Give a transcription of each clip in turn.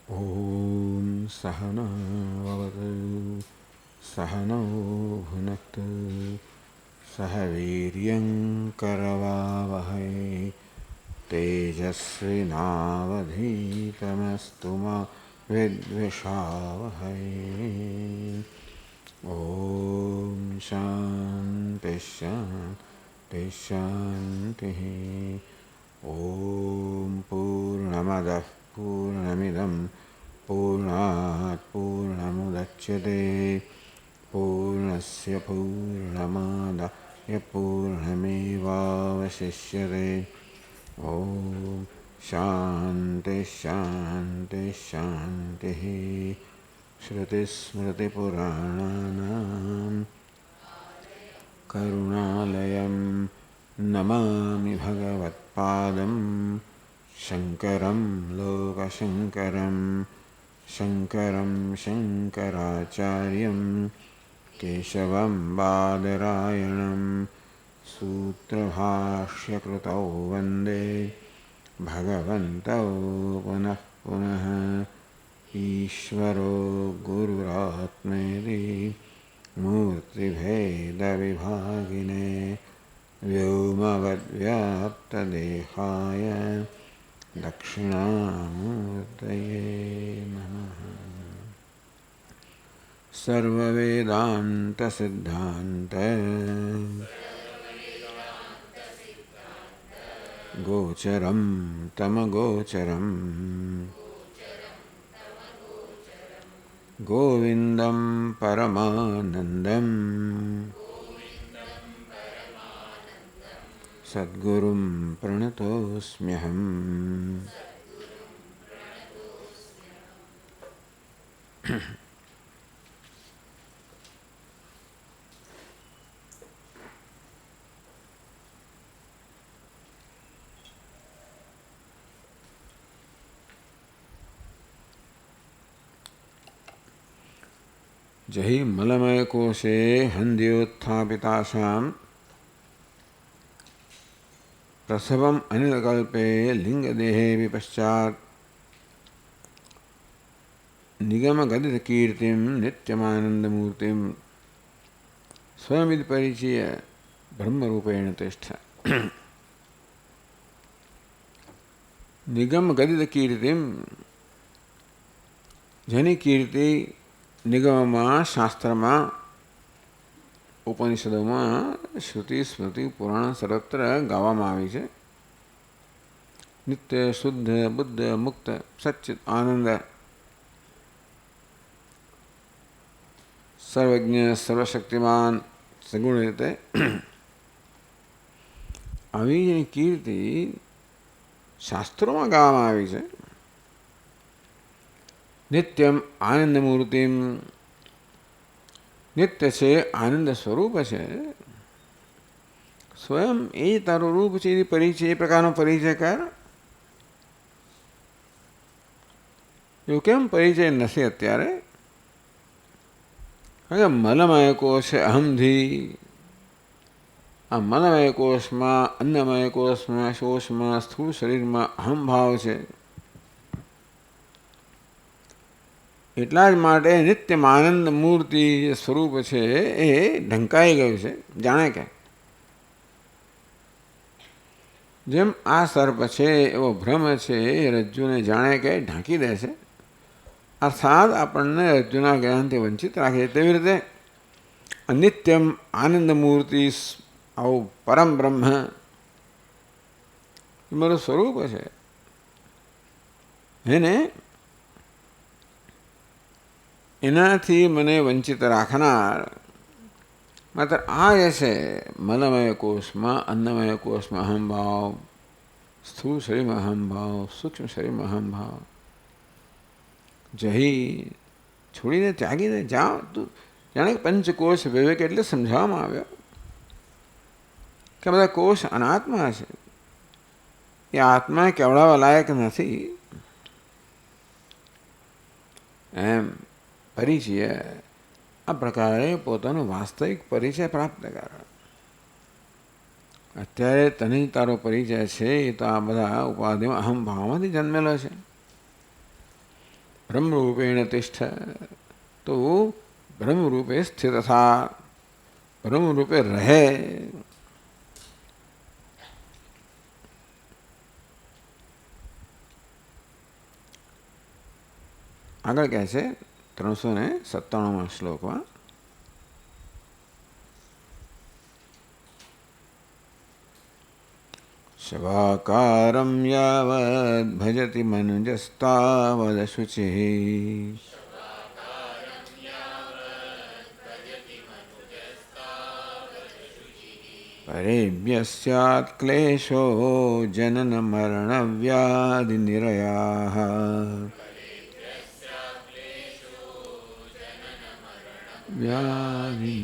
ॐ सहना भवतु सहनौ भुनक्तु सह वीर्यं करवावहै तेजस्विनावधीतमस्तु मा विद्विषावहै। ॐ शान्ति शान्ति शान्तिः। ॐ पूर्णमदः पूर्णमिदं पूर्णात् पूर्णमुदच्यते पूर्णस्य पूर्णमादाय पूर्णमेवावशिष्यते। ॐ शान्ति शान्ति शान्तिः। श्रुतिस्मृतिपुराणानाम् करुणालयं नमामि भगवत्पादं शङ्करं लोकशङ्करं शङ्करं शङ्कराचार्यं केशवं बादरायणं सूत्रभाष्यकृतौ वन्दे भगवन्तौ पुनः पुनः। ईश्वरो गुरुरात्मेति मूर्तिभेदविभागिने व्योमवद्व्याप्तदेहाय दक्षिणामूर्तये नमः। सर्ववेदान्तसिद्धान्त गोचरं तमगोचरं गोविन्दं परमानन्दं सद्गुरुं प्रणतोऽस्म्यहम्। जहि मलमयकोशे हन्द्योत्थापितासां प्रसवम् अनिलकल्पे लिङ्गदेहे विपश्चात् निगमगदितकीर्तिं नित्यमानन्दमूर्तिं स्वयमिति परिचय ब्रह्मरूपेण तिष्ठ। निगमगदितकीर्तिं જેની કીર્તિ નિગમમાં શાસ્ત્રમાં ઉપનિષદોમાં શ્રુતિ સ્મૃતિ પુરાણ સર્વત્ર ગાવામાં આવી છે. નિત્ય શુદ્ધ બુદ્ધ મુક્ત સચ્ચિત આનંદ સર્વજ્ઞ સર્વશક્તિમાન સગુણ રીતે આવી જેની કીર્તિ શાસ્ત્રોમાં ગાવામાં આવી છે. નિત્યમ આનંદ મૂર્તિમ નિત્ય છે, આનંદ સ્વરૂપ છે. સ્વયં એ તારું રૂપ છે એ પરિચય, એ પ્રકારનો પરિચય કર. એવું કેમ પરિચય નથી અત્યારે? કારણ કે મલમય કોષ અહમથી, આ મલમય કોષમાં, અન્નમય કોષમાં, શોષમાં, સ્થૂળ શરીરમાં અહમભાવ છે. એટલા જ માટે નિત્યમ આનંદ મૂર્તિ સ્વરૂપ છે એ ઢંકાઈ ગયું છે. જાણે કે જેમ આ સર્પ છે એવો ભ્રમ છે એ રજ્જુને જાણે કે ઢાંકી દે છે, અર્થાત આપણને રજ્જુના જ્ઞાનથી વંચિત રાખે છે. તેવી રીતે નિત્યમ આનંદ મૂર્તિ આવું પરમ બ્રહ્મ મારું સ્વરૂપ છે. એને એનાથી મને વંચિત રાખનાર માત્ર આ એ છે. મલમય કોષમાં, અન્નમય કોષમાં અહમભાવ, સ્થૂળ શરીરમાં અહમભાવ, સૂક્ષ્મ શરીરમાં અહમભાવ. જહી છોડીને ત્યાગીને જાઓ. તું જાણે કે પંચકોષ વિવેક એટલે સમજાવવામાં આવ્યો કે બધા કોષ અનાત્મા છે, એ આત્મા કેવડાવવા લાયક નથી. એમ પરિચય આ પ્રકારે પોતાનો વાસ્તવિક પરિચય પ્રાપ્ત કર. અત્યારે તને તારો પરિચય છે એ તો આ બધા ઉપાધિમાં અહમભાવમાંથી જન્મેલો છે. બ્રહ્મરૂપેણ તિષ્ઠ, તો બ્રહ્મરૂપે સ્થિત થા, બ્રહ્મરૂપે રહે. આગળ કહે છે 397 શ્લોકમાં, શવાકારમ યાવદ ભજતિ મનુજસ્તાવદ શુચિ, પરેભ્ય સ્યાત્ ક્લેશો જનન મરણ વ્યાધિ નિરયાઃ, વ્યાધિ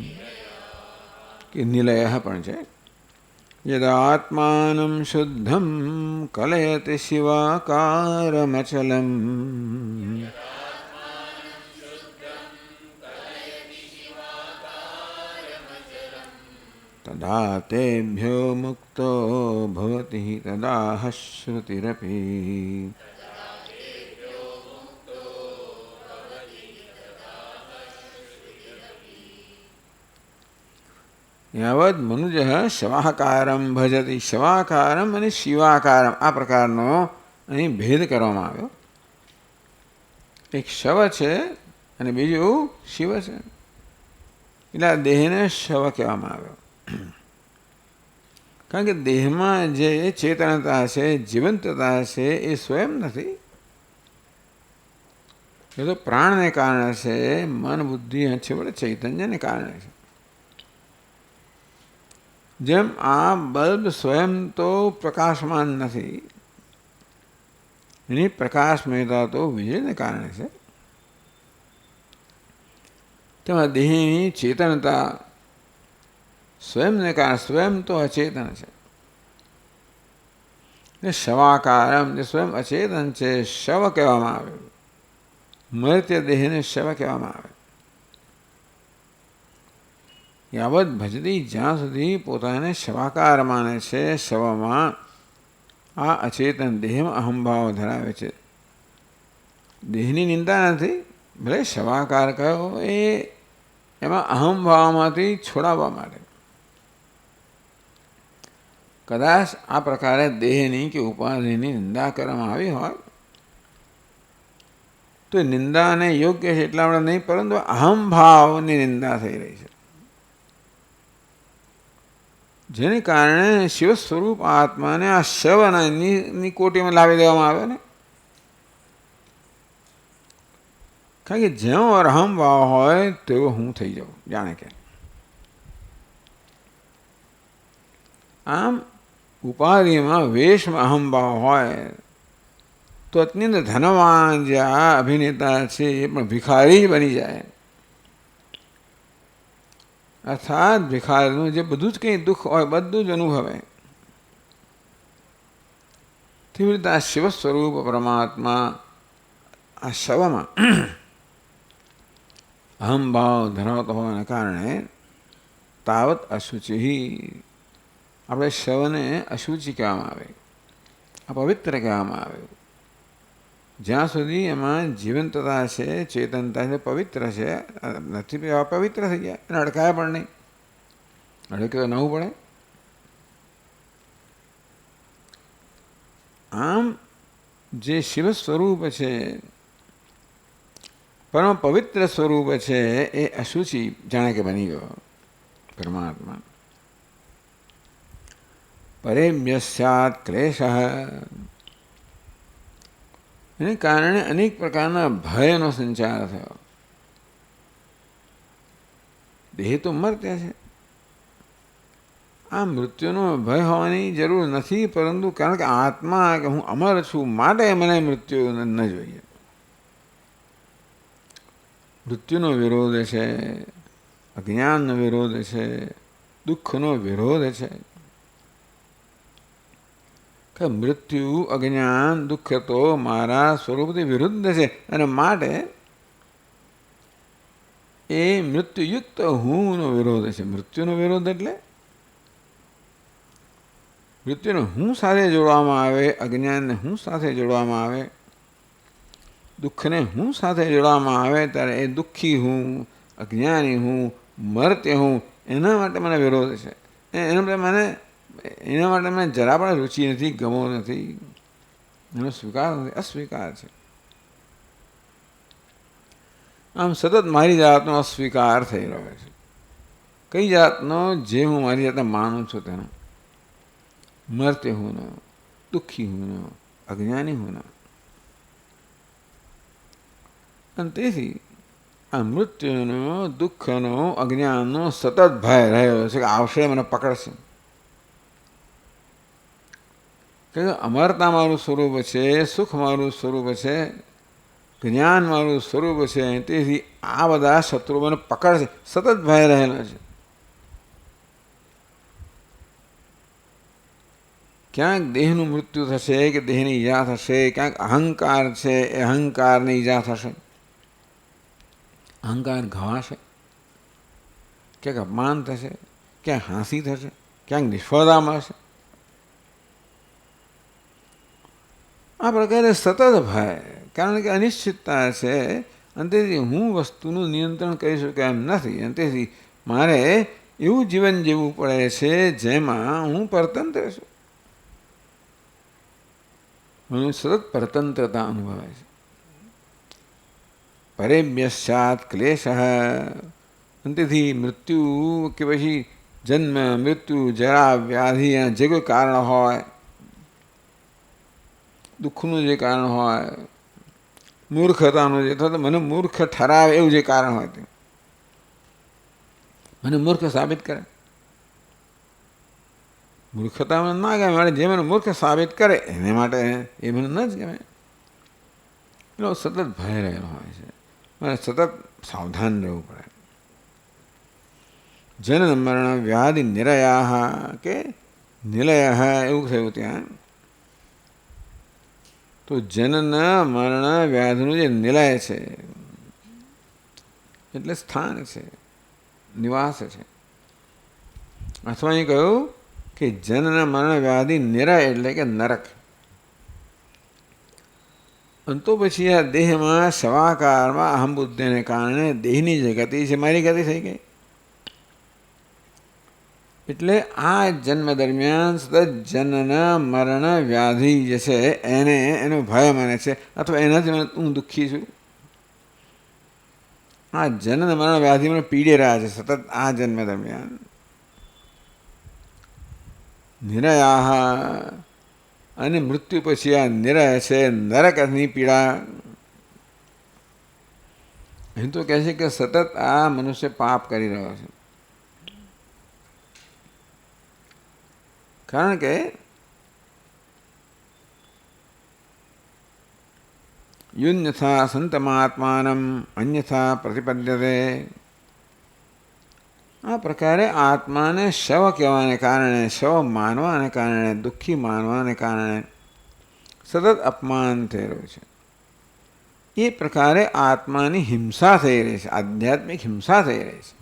કે નિલય પણ છે. યદાત્માનં શુદ્ધં કલયતિ શિવાકારમચલં, તદા તેભ્યો મુક્તો ભવતિ તદાહ શ્રુતિરપી. યાવદ મનુજ શવાકારમ ભજતી, શવાકારમ અને શિવાકારમ આ પ્રકારનો અહીં ભેદ કરવામાં આવ્યો. એક શવ છે અને બીજું શિવ છે, એટલે આ દેહને શવ કહેવામાં આવ્યો. કારણ કે દેહમાં જે ચેતનતા છે, જીવંતતા છે, એ સ્વયં નથી, એ તો પ્રાણને કારણે છે, મન બુદ્ધિ છેવટે ચૈતન્યને કારણે છે. જેમ આ બલ્બ સ્વયં તો પ્રકાશમાન નથી, એની પ્રકાશમયતા તો વીજળીને કારણે છે, તેમાં દેહની ચેતનતા સ્વયંને કારણે, સ્વયં તો અચેતન છે. એ શવાકારમ જે સ્વયં અચેતન છે, શવ કહેવામાં આવે, મર્ત્ય દેહને શવ કહેવામાં આવે. યાવત ભજતી જ્યાં સુધી પોતાને શવાકાર માને છે, શવમાં આ અચેતન દેહમાં અહંભાવ ધરાવે છે. દેહની નિંદા નથી, ભલે શવાકાર કયો એ એમાં અહંભાવમાંથી છોડાવવા માટે. કદાચ આ પ્રકારે દેહની કે ઉપાધિની નિંદા કરવામાં આવી હોય તો નિંદાને યોગ્ય છે એટલા માટે નહીં, પરંતુ અહંભાવની નિંદા થઈ રહી છે, જેને કારણે શિવ સ્વરૂપ આત્માને આ શવની કોટીમાં લાવી દેવામાં આવે ને. કારણ કે જેવો અહંભાવ હોય તેવો હું થઈ જાઉં, જાણે કે. આમ ઉપાધિમાં વેશમાં અહંભાવ હોય તો અત્યંત ધનવાન જે આ અભિનેતા છે એ પણ ભિખારી જ બની જાય. અર્થાત ભિખારીનું જે બધું જ કંઈ દુઃખ હોય બધું જ અનુભવે. તેવી રીતે આ શિવ સ્વરૂપ પરમાત્મા આ શવમાં અહંભાવ ધરાવતો હોવાના કારણે તાવત અશુચિ, આપણે શવને અશુચિ કહેવામાં આવે, અપવિત્ર કહેવામાં આવે. જ્યાં સુધી એમાં જીવંતતા છે, ચેતનતા છે, પવિત્ર છે, નથી અપવિત્ર થઈ ગયા, એને અડકાયા પણ નહીં, અડકે તો નવું પડે. આમ જે શિવ સ્વરૂપ છે, પરમ પવિત્ર સ્વરૂપ છે, એ અશુચિ જાણે કે બની ગયો પરમાત્મા. પરેભ્ય સ્યાત્ ક્લેશ, એને કારણે અનેક પ્રકારના ભયનો સંચાર થયો. દેહ તો મર્ત્ય છે, આ મૃત્યુનો ભય હોવાની જરૂર નથી, પરંતુ કારણ કે આત્મા કે હું અમર છું માટે મને મૃત્યુ ન જોઈએ. મૃત્યુનો વિરોધ છે, અજ્ઞાનનો વિરોધ છે, દુઃખનો વિરોધ છે. કે મૃત્યુ, અજ્ઞાન, દુઃખ તો મારા સ્વરૂપથી વિરુદ્ધ છે, અને માટે એ મૃત્યુયુક્ત હુંનો વિરોધ છે. મૃત્યુનો વિરોધ એટલે મૃત્યુને હું સાથે જોડવામાં આવે, અજ્ઞાનને હું સાથે જોડવામાં આવે, દુઃખને હું સાથે જોડવામાં આવે ત્યારે એ દુઃખી હું, અજ્ઞાની હું, મર્ત્ય હું, એના માટે મને વિરોધ છે. એના માટે મને જરા પણ રુચિ નથી, ગમો નથી, એનો સ્વીકાર નથી, અસ્વીકાર છે. આમ સતત મારી જાતનો અસ્વીકાર થઈ રહ્યો છે. કઈ જાતનો? જે હું મારી જાતને માનું છું તેનો. મર્ત્ય હું ન, દુઃખી હું ન, અજ્ઞાની હું ન. અને તેથી આ મૃત્યુનો, દુઃખનો, અજ્ઞાનનો સતત ભય રહ્યો છે કે આવશે મને પકડશે. કે અમરતા મારું સ્વરૂપ છે, સુખ મારું સ્વરૂપ છે, જ્ઞાન મારું સ્વરૂપ છે. તેથી આ બધા શત્રુઓ મને પકડશે, સતત ભય રહેલો છે. ક્યાંક દેહનું મૃત્યુ થશે કે દેહની ઈજા થશે, ક્યાંક અહંકાર છે એ અહંકારની ઈજા થશે, અહંકાર ઘવાશે, ક્યાંક અપમાન થશે, ક્યાંક હાંસી થશે, ક્યાંક નિષ્ફળતા મળશે. આ પ્રકારે સતત ભય, કારણ કે અનિશ્ચિતતા છે. અને તેથી હું વસ્તુનું નિયંત્રણ કરી શકું એમ નથી. અને તેથી મારે એવું જીવન જીવવું પડે છે જેમાં હું પરતંત્ર છું. મને સતત પરતંત્રતા અનુભવાય છે. પરેભ્યશ્ચાત ક્લેશ. અને તેથી મૃત્યુ કે પછી જન્મ, મૃત્યુ, જરા, વ્યાધિ, જે કોઈ કારણ હોય, દુઃખનું જે કારણ હોય, મૂર્ખતાનું જે, અથવા તો મને મૂર્ખ ઠરાવે એવું જે કારણ હોય તે મને મૂર્ખ સાબિત કરે. મૂર્ખતા મને ના ગમે, મારે જે મને મૂર્ખ સાબિત કરે એને માટે એ મને ન જ ગમે. એનો સતત ભય રહેલો હોય છે. મારે સતત સાવધાન રહેવું પડે. જનન મરણ વ્યાધિ નિરયા કે નિલય એવું થયું ત્યાં. તો જનન મરણ વ્યાધિનું જે નિલય છે એટલે સ્થાન છે, નિવાસ છે. અથવા અહીં કહ્યું કે જનન મરણ વ્યાધિ નિરય એટલે કે નરક. અને તો પછી આ દેહમાં શવાકારમાં અહમ બુદ્ધિને કારણે દેહની જે ગતિ છે મારી ગતિ થઈ ગઈ. એટલે આ જન્મ દરમિયાન સતત જનન મરણ વ્યાધિ જે છે એનો ભય મને છે, અથવા એનાથી હું દુઃખી છું. આ જનન મરણ વ્યાધિ મને પીડી રહ્યા છે સતત આ જન્મ દરમિયાન. નિરયા અને મૃત્યુ પછી આ નિરય છે, નરકની પીડા. અહીં તો કહે છે કે સતત આ મનુષ્ય પાપ કરી રહ્યો છે. કારણ કે યુન્યથા સંતમાત્માનમ અન્યથા પ્રતિપદ્યતે. આ પ્રકારે આત્માને શવ કહેવાને કારણે, શવ માનવાને કારણે, દુઃખી માનવાને કારણે સતત અપમાન થઈ રહ્યું છે. એ પ્રકારે આત્માની હિંસા થઈ રહી છે, આધ્યાત્મિક હિંસા થઈ રહી છે.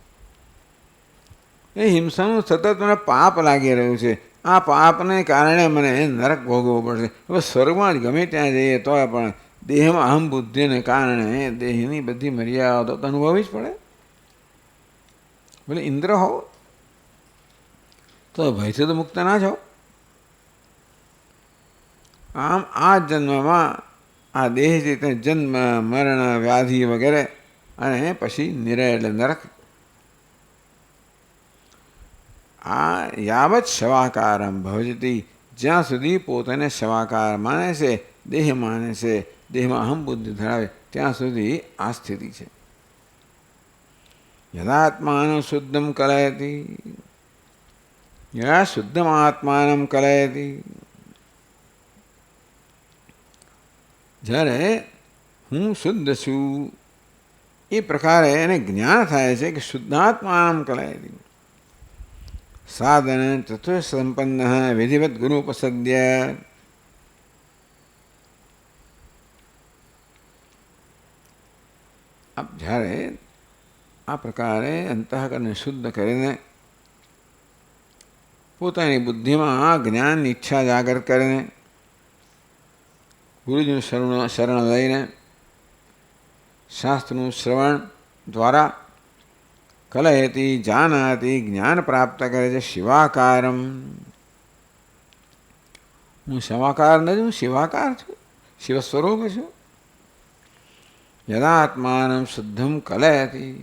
એ હિંસાનું સતત મને પાપ લાગી રહ્યું છે. આ પાપને કારણે મને નરક ભોગવવું પડશે. હવે સ્વર્ગમાં જ ગમે ત્યાં જઈએ તોય પણ દેહમાં અહમ બુદ્ધિને કારણે દેહની બધી મર્યાદાઓ તો અનુભવવી જ પડે. બોલે ઇન્દ્ર હો તો ભયથી તો મુક્ત ના જાઓ. આમ આ જન્મમાં આ દેહથી તે જન્મ મરણ વ્યાધિ વગેરે, અને પછી નિરય એટલે નરક. આ યાવત શવાકારમ ભવજતી, જ્યાં સુધી પોતાને શવાકાર માને છે, દેહ માને છે, દેહમાં અહમ બુદ્ધિ ધરાવે, ત્યાં સુધી આ સ્થિતિ છે. યદાત્માનું શુદ્ધમ કલયતી, યદા શુદ્ધમ આત્માનમ કલયતી. જ્યારે હું શુદ્ધ છું એ પ્રકારે એને જ્ઞાન થાય છે કે શુદ્ધાત્માનમ કલયતી. સાધન તત્વ સંપન્ન વિધિવત ગુરુ ઉપસદ્ય. આપ જ્યારે આ પ્રકારે અંતઃકરણને શુદ્ધ કરીને પોતાની બુદ્ધિમાં જ્ઞાનની ઈચ્છા જાગૃત કરીને ગુરુજીનું શરણ લઈને શાસ્ત્રનું શ્રવણ દ્વારા કલયતી જાનાતી જ્ઞાન પ્રાપ્ત કરે છે. શિવાકારમ, હું શવાકાર નથી, હું શિવાકાર છું, શિવ સ્વરૂપ છું. યદા આત્માનમ શુદ્ધમ કલયતી,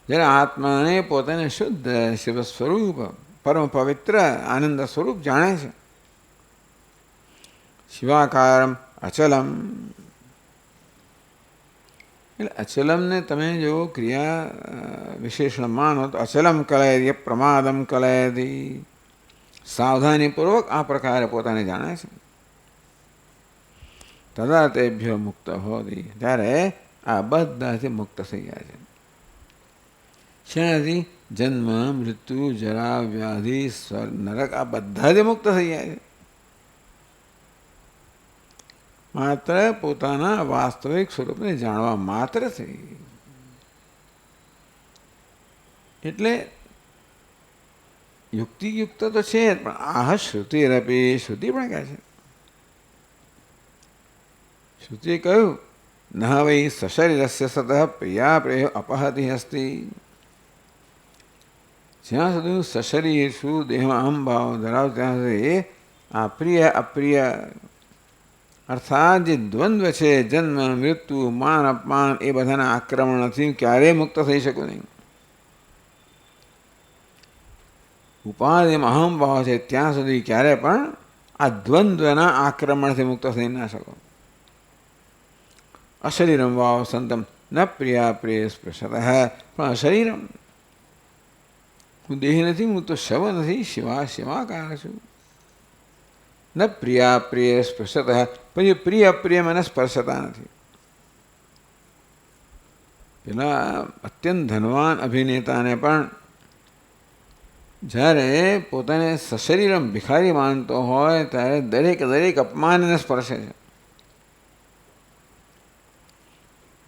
જ્યારે આત્માને પોતાને શુદ્ધ શિવ સ્વરૂપ પરમ પવિત્ર આનંદ સ્વરૂપ જાણે છે. શિવાકારમ અચલમ, એટલે અચલમને તમે જો ક્રિયા વિશેષણ માનો તો અચલમ કલયતી, પ્રમાદમ કલયતી, સાવધાનીપૂર્વક આ પ્રકારે પોતાને જાણે છે. તદા તેભ્યો મુક્ત હોતી, ત્યારે આ બધાથી મુક્ત થઈ ગયા છે. શેનાથી? જન્મ, મૃત્યુ, જરા, વ્યાધિ, નરક, આ બધાથી મુક્ત થઈ ગયા છે. માત્ર પોતાના વાસ્તવિક સ્વરૂપને જાણવા માત્રથી. એટલે યુક્તિયુક્ત તો છે જ, પણ આહ શ્રુતિરપી, શ્રુતિ પણ કહે છે. શ્રુતિએ કહ્યું ન વૈ સશરીરસ્ય સતઃ પ્રિયા પ્રેય અપહતિ અસ્તિ. જ્યાં સુધી હું સશરીર છું, દેહમાં અહમ ભાવ ધરાવ, ત્યાં સુધી આ પ્રિય અપ્રિય અર્થાત જે દ્વંદ્વ છે, જન્મ મૃત્યુ માન અપમાન, એ બધાના આક્રમણથી ક્યારેય મુક્ત થઈ શકું નહીં. ઉપાધિમાં અહમ ભાવ છે ત્યાં સુધી ક્યારે પણ આ દ્વંદ્વના આક્રમણથી મુક્ત થઈ ના શકો. અશરીરમ ભાવ સંતમ ન પ્રિયા પ્રિય સ્પૃશત, પણ અશરીરમ, હું દેહ નથી, હું તો શવ નથી, શિવાકાર છું. ન પ્રિયા પ્રિય સ્પર્શત, પછી પ્રિય અપ્રિય મને સ્પર્શતા નથી. પેલા અત્યંત ધનવાન અભિનેતાને પણ જ્યારે પોતાને સશરીરમ ભિખારી માનતો હોય ત્યારે દરેક અપમાનને સ્પર્શે છે.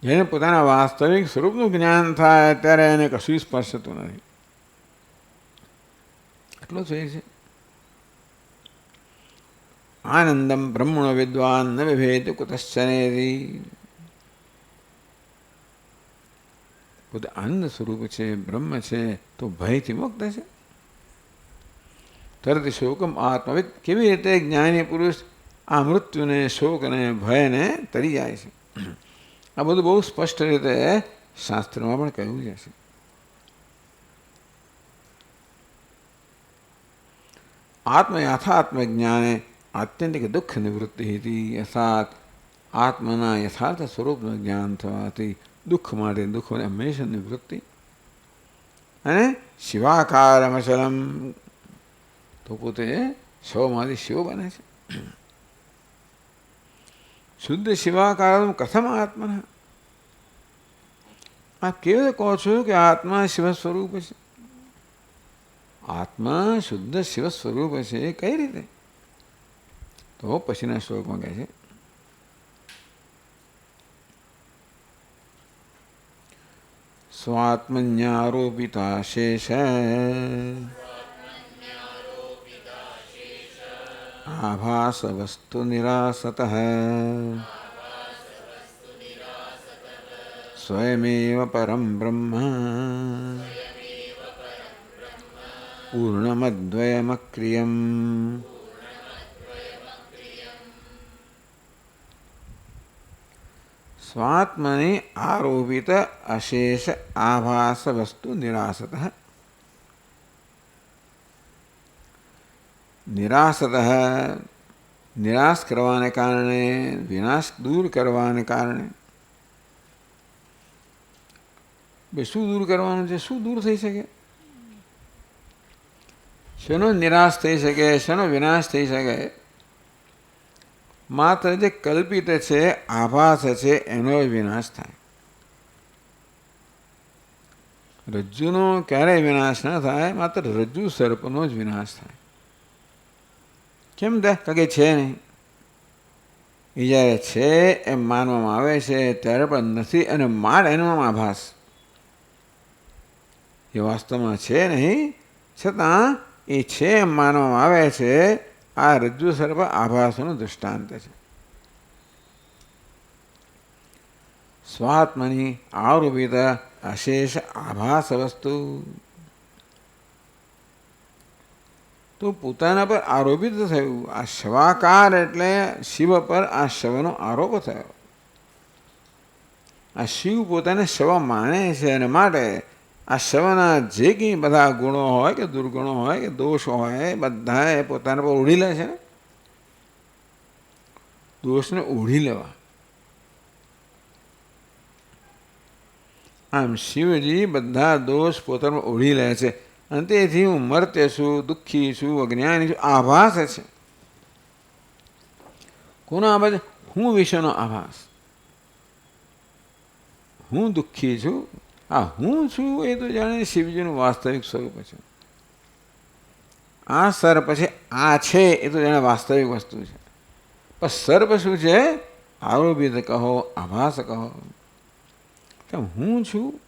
જેને પોતાના વાસ્તવિક સ્વરૂપનું જ્ઞાન થાય ત્યારે એને કશું સ્પર્શતું નથી. એટલો જોઈએ છે. આનંદમ બ્રહ્મણો વિદ્વાન ન વિભેદ કુતશ્ચનેરી, પોતે આનંદ સ્વરૂપ છે, બ્રહ્મ છે, તો ભયથી મુક્ત છે. તરત શોકમ આત્મવિદ, કેવી રીતે જ્ઞાની પુરુષ આ મૃત્યુને, શોકને, ભયને તરી જાય છે. આ બધું બહુ સ્પષ્ટ રીતે શાસ્ત્રમાં પણ કહ્યું છે. આત્મયાથાત્મ જ્ઞાને આત્યંતિક દુઃખ નિવૃત્તિ હતી, અર્થાત આત્માના યથાર્થ સ્વરૂપનું જ્ઞાન થવાથી દુઃખ માટે દુઃખોને હંમેશા નિવૃત્તિ. અને શિવાકારમ અચલમ, તો પોતે શવમાંથી શિવ બને છે. શુદ્ધ શિવાકારમ કથમ આત્મના, આપ કેવી રીતે કહો છો કે આત્મા શિવ સ્વરૂપ છે? આત્મા શુદ્ધ શિવ સ્વરૂપ છે, કઈ રીતે? તો પછીના શ્લોકમાં કહે છે સ્વાત્મન્યારોપિતા શેષ આભાસ વસ્તુ નિરાસતઃ સ્વયમેવ પરમ બ્રહ્મ પૂર્ણમદ્વયમક્રિયમ. સ્વાત્મને આરોપિત અશેષ આભાસ વસ્તુ નિરાસત, નિરાસત નિરાશ કરવાને કારણે, વિનાશ દૂર કરવાને કારણે. શું દૂર કરવાનું છે? શું દૂર થઈ શકે? શેનો નિરાશ થઈ શકે? શેનો વિનાશ થઈ શકે? માત્ર જે કલ્પિત છે, આભાસ છે, એનો વિનાશ થાય. રજ્જુનો ક્યારેય વિનાશ ન થાય, માત્ર રજ્જુ સર્પનો જ વિનાશ થાય. કેમ થાય? કે છે નહીં. એ જ્યારે છે એમ માનવામાં આવે છે ત્યારે પણ નથી, અને માર એનો આભાસ. એ વાસ્તવમાં છે નહીં, છતાં એ છે એમ માનવામાં આવે છે. આ રજ્જુ સર્પ આભાસનું દૃષ્ટાંત છે. સ્વાત્મની આરોપિત અશેષ આભાસ વસ્તુ, તો પોતાના પર આરોપિત થયું. આ શવાકાર એટલે શિવ પર આ શવનો આરોપ થયો. આ શિવ પોતાને શવ માને છે અને માટે આ શવના જે કંઈ બધા ગુણો હોય કે દુર્ગુણો હોય કે દોષ હોય બધા એ પોતાના પર ઓઢી લે છે. દોષને ઓઢી લેવા. આમ શિવજી બધા દોષ પોતાના ઓઢી લે છે અને તેથી હું મર્ત્ય છું, દુઃખી છું, અજ્ઞાની છું. આભાસ છે. કોનો આભાસ? હું વિશેનો આભાસ. હું દુઃખી છું. આ હું છું એ તો જાણે શિવજીનું વાસ્તવિક સ્વરૂપ છે. આ સર્પ છે, આ છે એ તો જાણે વાસ્તવિક વસ્તુ છે. પણ સર્પ શું છે? આરોપિત કહો, આભાસ કહો. કેમ હું છું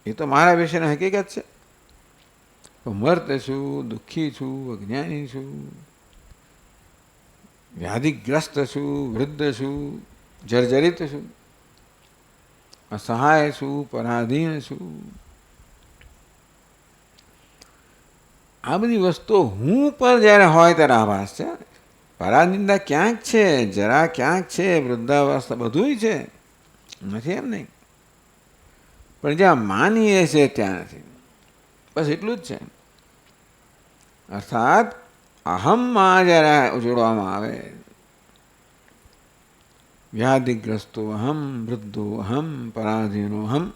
એ તો મારા વિશેની હકીકત છે. મર્ત છું, દુઃખી છું, અજ્ઞાની છું, વ્યાધિગ્રસ્ત છું, વૃદ્ધ છું, જર્જરિત છું, અસહાય છું, પરાધીન છું. આ બધી વસ્તુઓ હું પર જ્યારે હોય ત્યારે આભાસ છે. પરાધીનતા ક્યાંક છે, જરા ક્યાંક છે, વૃદ્ધાવસ્થા બધું છે, નથી એમ નહીં. પણ જ્યાં માનીએ છે ત્યાં નથી. બસ એટલું જ છે. અર્થાત અહમમાં જ્યારે જોડવામાં આવે, વ્યાધિગ્રસ્તો અહમ, વૃદ્ધો અહમ, પરાધીનો અહમ,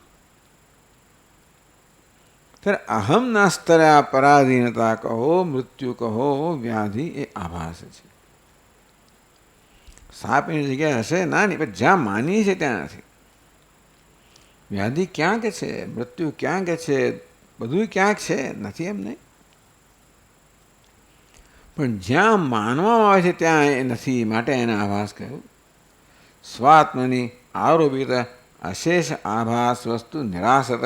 ત્યારે અહમના સ્તરે આ પરાધીનતા કહો, મૃત્યુ કહો, વ્યાધિ એ આભાસ છે. સાપની જગ્યાએ હશે ના નહીં, પણ જ્યાં માનીએ છે ત્યાં નથી. વ્યાધિ ક્યાંક છે, મૃત્યુ ક્યાંક છે, બધું ક્યાંક છે, નથી એમ નહીં. પણ જ્યાં માનવામાં આવે છે ત્યાં એ નથી, માટે એને આભાસ કહ્યું. સ્વાત્મની આરોપિત અશેષ આભાસ વસ્તુ નિરાસત.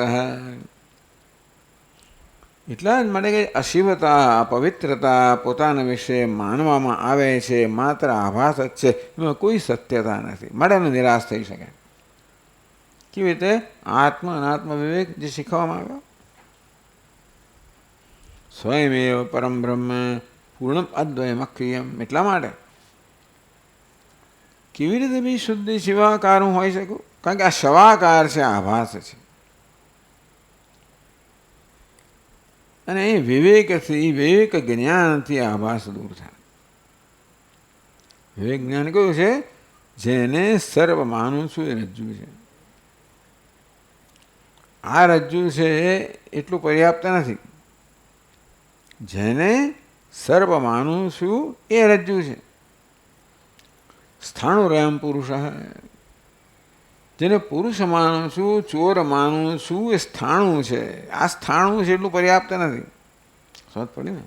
એટલા જ માટે કે અશિવતા, અપવિત્રતા પોતાના વિશે માનવામાં આવે છે, માત્ર આભાસ જ છે, એમાં કોઈ સત્યતા નથી. માટે એમને નિરાશ થઈ શકે. કેવી રીતે? આત્મ અનાત્મ વિવેક જે શીખવામાં આવ્યો. સ્વયમેવ પરમ બ્રહ્મ પૂર્ણમ અદ્વયમ અક્રિયમ. એટલા માટે કેવી રીતે બી શુદ્ધિ શિવાકાર હું હોઈ શકું? કારણ કે આ શવાકાર છે, આભાસ છે. અને એ વિવેકથી, વિવેક જ્ઞાનથી આભાસ દૂર થાય. વિવેક જ્ઞાન કયું છે? જેને સર્વ માનું છું એ રજ્જુ છે. આ રજ્જુ છે એટલું પર્યાપ્ત નથી. જેને સર્વ માનું છું એ રજ્જુ છે. સ્થાણુરયમ પુરુષ. જેને પુરુષ માનું છું, ચોર માનું છું, એ સ્થાણું છે. આ સ્થાણું છે એટલું પર્યાપ્ત નથી. સમજ પડી ને?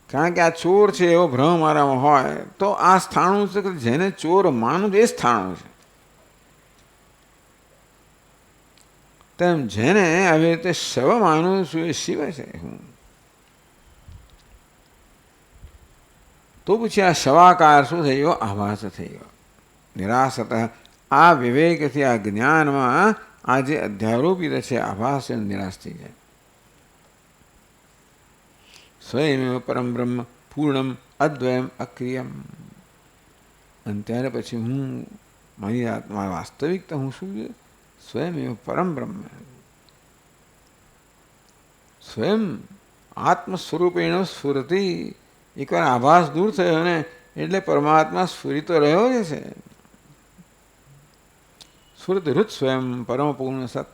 કારણ કે આ ચોર છે એવો ભ્રમ મારામાં હોય તો આ સ્થાણું છે. જેને ચોર માનું એ સ્થાણું છે. તેમ જેને આવી રીતે શવ માનું છું એ શિવ છે. હું તો પછી આ શવાકાર શું થઈ ગયો? આભાસ થઈ ગયો. નિરાસત. આ વિવેકથી, આ જ્ઞાનમાં આ જે અધ્યારોપિત છે આભાસ એ નિરાશ થઈ જાય. સ્વયમેવ પરમ બ્રહ્મ પૂર્ણમ અદ્વયમ અક્રિયમ. અને ત્યારે પછી હું, મારી આત્મા વાસ્તવિકતા હું શું છે? સ્વયમેવ પરમ બ્રહ્મ. સ્વયં આત્મ સ્વરૂપેણ સ્ફુરતિ. એકવાર આભાસ દૂર થયો ને એટલે પરમાત્મા સ્ફુરિતો રહ્યો જ છે. સ્ફુરતિરુત સ્વયં પરમ પૂર્ણ સત.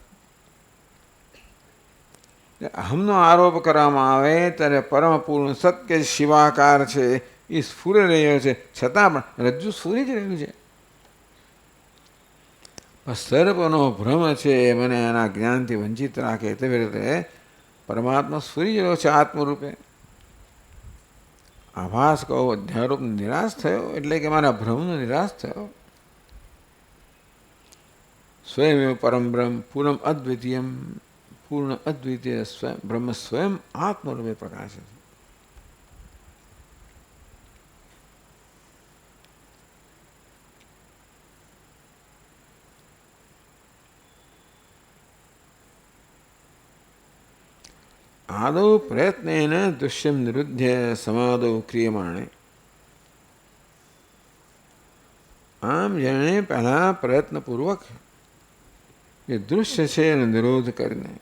અહમનો આરોપ કરવામાં આવે ત્યારે પરમ પૂર્ણ સત કે શિવાકાર છે એ સ્ફુરી રહ્યો છે, છતાં પણ રજ્જુ સ્ફુરી જ રહ્યું છે. સર્પનો ભ્રમ છે મને એના જ્ઞાનથી વંચિત રાખે. તેવી રીતે પરમાત્મા સ્ફુરી રહ્યો છે આત્મરૂપે. આભાસ કહો, અધ્યારોપ નિરાશ થયો એટલે કે મારા ભ્રમનો નિરાશ થયો. સ્વયં પરમ બ્રહ્મ પૂર્ણમ અદ્વિતીયમ. પૂર્ણ અદ્વિતીય સ્વયં બ્રહ્મ સ્વયં આત્મરૂપે પ્રકાશ છે. આદૌ પ્રયત્નેન દૃશ્યમ નિરુદ્ધ્ય સમાદૌ ક્રિયમાણે. આમ જેણે પહેલાં પ્રયત્નપૂર્વક એ દૃશ્ય છે એનો નિરોધ કરીને,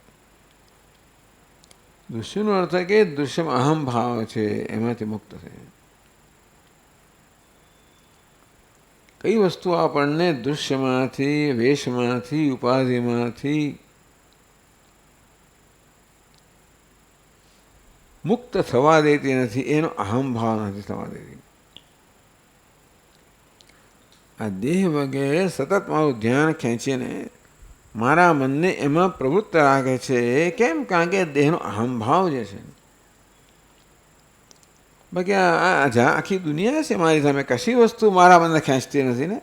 દૃશ્યનો અર્થ કે દૃશ્યમાં અહમ ભાવ છે એમાંથી મુક્ત થાય. કઈ વસ્તુ આપણને દૃશ્યમાંથી, વેશમાંથી, ઉપાધિમાંથી મુક્ત થવા દેતી નથી? એનો અહમ ભાવ નથી થવા દેતી. આ દેહ વગેરે સતત મારું ધ્યાન ખેંચીને મારા મનને એમાં પ્રવૃત્ત રાખે છે. કેમ? કારણ કે દેહનો અહમભાવ જે છે. બાકી આખી દુનિયા છે મારી સામે, કશી વસ્તુ મારા મનને ખેંચતી નથી ને.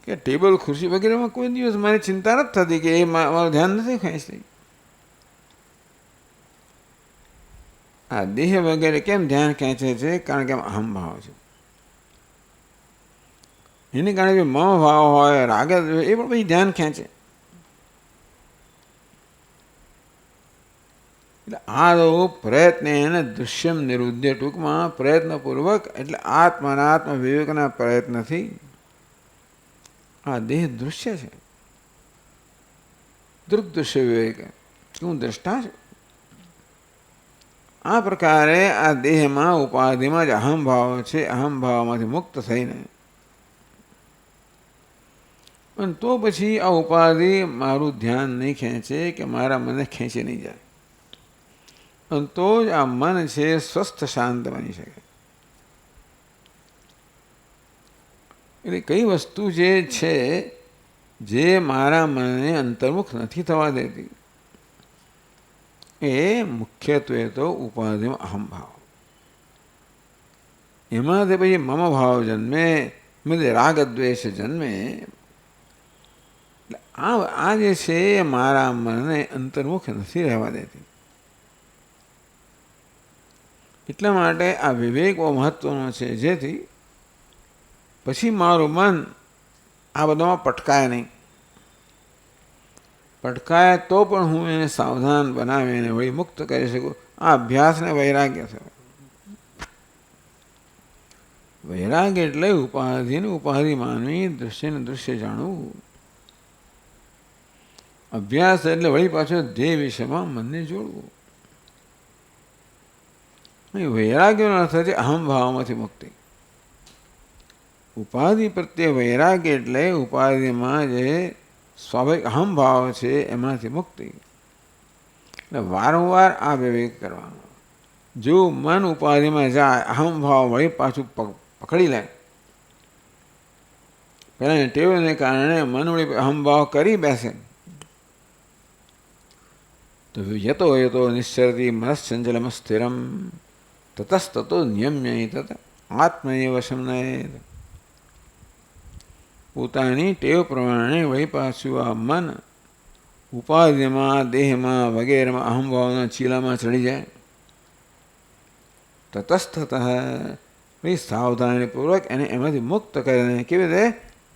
કે ટેબલ ખુરશી વગેરેમાં કોઈ દિવસ મારી ચિંતા નથી થતી કે એ મારું ધ્યાન નથી ખેંચતી. આ દેહ વગેરે કેમ ધ્યાન ખેંચે છે? કારણ કે અહમભાવ છે. એને કારણે જો મમ ભાવ હોય, રાગ, એ પણ પછી ધ્યાન ખેંચે. એટલે આ પ્રયત્ન એને દૃશ્યમ નિરુદ્ધ, ટૂંકમાં પ્રયત્નપૂર્વક, એટલે આત્માનાત્મ વિવેકના પ્રયત્નથી આ દેહ દૃશ્ય છે. દૃગ્દૃશ્ય વિવેક, હું દ્રષ્ટા છું. આ પ્રકારે આ દેહમાં, ઉપાધિમાં જ અહમભાવ છે. અહમભાવમાંથી મુક્ત થઈને અને તો પછી આ ઉપાધિ મારું ધ્યાન નહીં ખેંચે કે મારા મને ખેંચી નહીં જાય. અને તો જ આ મન છે સ્વસ્થ શાંત બની શકે. એટલે કઈ વસ્તુ જે છે જે મારા મનને અંતર્મુખ નથી થવા દેતી? એ મુખ્યત્વે તો ઉપાધિમાં અહમભાવ. એમાંથી પછી મમ ભાવ જન્મે, રાગ દ્વેષ જન્મે. આ જે છે એ મારા મનને અંતર્મુખ નથી રહેવા દેતી. એટલા માટે આ વિવેક બહુ મહત્વનો છે, જેથી પછી મારું મન આ બધામાં પટકાય નહીં. પટકાય તો પણ હું એને સાવધાન બનાવીને વળી મુક્ત કરી શકું. આ અભ્યાસને વૈરાગ્ય થયો. વૈરાગ્ય એટલે ઉપાધિને ઉપાધિ માનવી, દૃશ્યને દૃશ્ય જાણવું. અભ્યાસ એટલે વળી પાછો ધ્યેય વિષયમાં મનને જોડવું. વૈરાગ્યનો અર્થ છે અહમભાવમાંથી મુક્તિ. ઉપાધિ પ્રત્યે વૈરાગ્ય એટલે ઉપાધિમાં જે સ્વાભાવિક અહમભાવ છે એમાંથી મુક્તિ. એટલે વારંવાર આ વિવેક કરવાનો. જો મન ઉપાધિમાં જાય, અહમભાવ વળી પાછું પકડી લે. પહેલાં ટેવને કારણે મન વળી અહમભાવ કરી બેસે તો યતો યતો નિશ્ચરતી મનશ્ચંચલમ સ્થિરમ તતસ્તતો નિયમ્ય તત આત્મૈવ વશમ નયેત. પોતાની ટેવ પ્રમાણે વળી પાછું આ મન ઉપાધિમાં, દેહમાં વગેરેમાં અહમભાવના ચીલામાં ચડી જાય. તતસ્થત વળી સાવધાનીપૂર્વક એને એમાંથી મુક્ત કરીને, કેવી રીતે?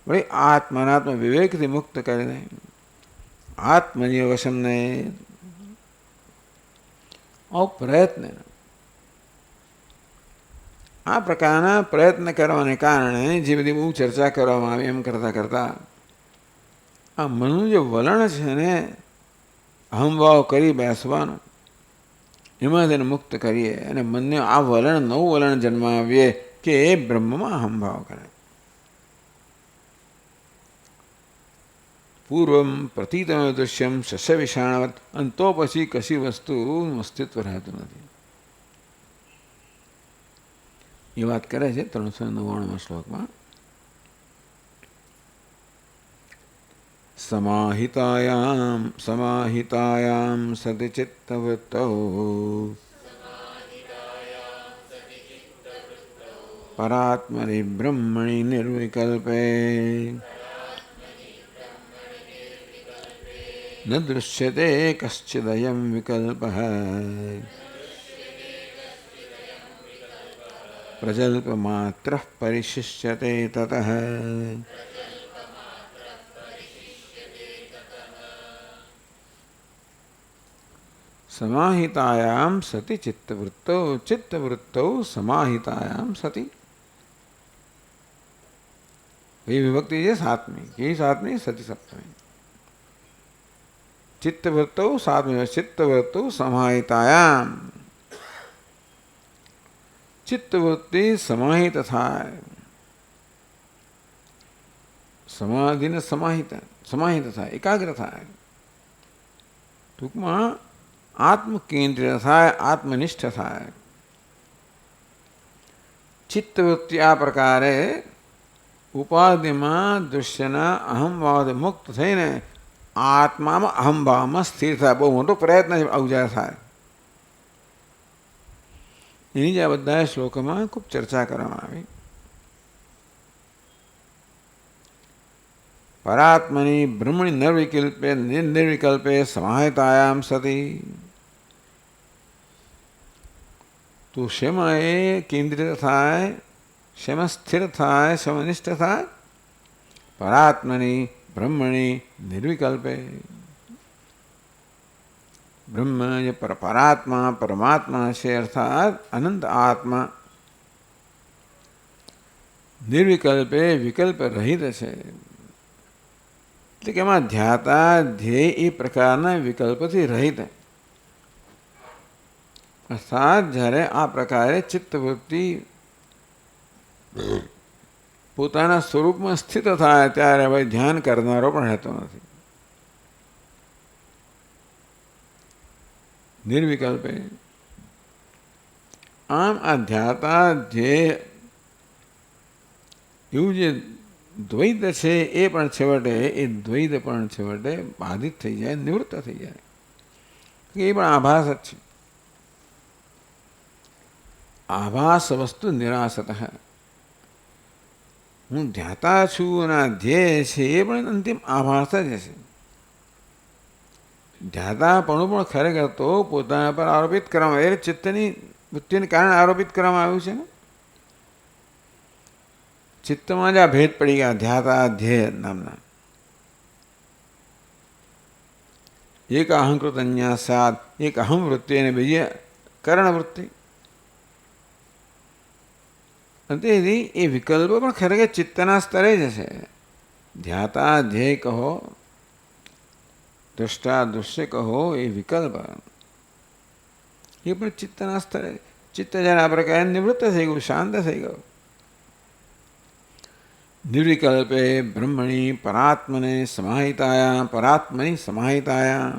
વળી આત્માનાત્મ વિવેકથી મુક્ત કરીને આત્મજીવ વશમ નયેત. પ્રયત્ન, આ પ્રકારના પ્રયત્ન કરવાને કારણે જે બધી બહુ ચર્ચા કરવામાં આવી, એમ કરતાં કરતાં આ મનનું જે વલણ છે ને અહમભાવ કરી બેસવાનું, એમાં તેને મુક્ત કરીએ અને મનને આ વલણ, નવું વલણ જન્માવીએ કે એ બ્રહ્મમાં અહમભાવ કરે. પૂર્વમ પ્રતીતમ દૃશ્યમ શસ્ય વિષાણવત. અને તો પછી કશી વસ્તુનું અસ્તિત્વ રહેતું નથી. એ વાત કરે છે 399 શ્લોકમાં. સમાહિતાયામ સતિ ચિત્તવૃત્તૌ પરાત્મનિ બ્રહ્મણિ નિર્વિકલ્પે ન દૃશ્યતે કશ્ચિદયં વિકલ્પઃ પ્રજલ્પમાત્રઃ પરિશિષ્યતે તતઃ. समाहितायाम सति चित्तवृत्तौ चित्तवृत्तौ समाहितायाम सति। ये विभक्ति है सातवीं, यही सातवीं सति सप्तमी। चित्तवृत्तौ सातवीं, चित्तवृत्तौ समाहितायाम, चित्तवृत्ति समाहित થાય, સમાધિને સમાહિત થાય, એકાગ્ર થાય, ટૂંકમાં આત્મકેન્દ્રિય થાય, આત્મનિષ્ઠ થાય. ચિત્તવૃત્તિ આ પ્રકારે ઉપાધિમાં દૃશ્યના અહમભાવ મુક્ત થઈને આત્મામાં અહમભાવમાં સ્થિર થાય. બહુ મોટો પ્રયત્ન અવજાર થાય. એની જ આ બધા શ્લોકોમાં ખૂબ ચર્ચા કરવામાં આવી. પરાત્મની બ્રહ્મણી નિર્વિકલ્પે નિર્વિકલ્પે સમાહિતાયામ સતી. તું શેમાં એ કેન્દ્રિત થાય, શેમાં સ્થિર થાય, શેમાં નિષ્ઠ થાય? પરાત્મની બ્રહ્મણી નિર્વિકલ્પે. બ્રહ્મ જે પરાત્મા પરમાત્મા છે, અર્થાત અનંત આત્મા નિર્વિકલ્પે વિકલ્પ રહિત છે. એટલે કે એમાં ધ્યાતા ધ્યેય એ પ્રકારના વિકલ્પથી રહિત. અર્થાત જ્યારે આ પ્રકારે ચિત્તવૃત્તિ પોતાના સ્વરૂપમાં સ્થિત થાય ત્યારે હવે ધ્યાન કરનારો પણ રહેતો નથી. નિર્વિકલ્પે. આમ આ ધ્યાતા ધ્યેય એવું જે દ્વૈત છે એ પણ છેવટે એ દ્વૈત પણ છેવટે બાધિત થઈ જાય, નિવૃત્ત થઈ જાય. એ પણ આભાસ જ છે. આભાસ વસ્તુ નિરાસત. હું ધ્યાતા છું અને આ ધ્યેય છે એ પણ અંતિમ આભાસ જ હશે. ધ્યાતાપણું પણ ખરેખર તો પોતાના પર આરોપિત કરવામાં, એ ચિત્તની વૃત્તિને કારણે આરોપિત કરવામાં આવ્યું છે ને. ચિત્તમાં જ આ ભેદ પડી ગયા ધ્યાતા ધ્યેય નામના. એક અહંકૃત અન્યાસાદ, એક અહમ વૃત્તિ અને બીજી કરણ વૃત્તિ. તેથી એ વિકલ્પો પણ ખરેખર ચિત્તના સ્તરે જ હશે. ધ્યાતા ધ્યેય કહો, દ્રષ્ટા દૃશ્ય કહો, એ વિકલ્પ એ પણ ચિત્તના સ્તરે. ચિત્ત જ્યારે આ પ્રકારે નિવૃત્ત થઈ ગયું, શાંત થઈ ગયું. નિર્વિકલ્પે બ્રહ્મણી પરાત્મને સમાહિતાયા, પરાત્મની સમાહિતાયા.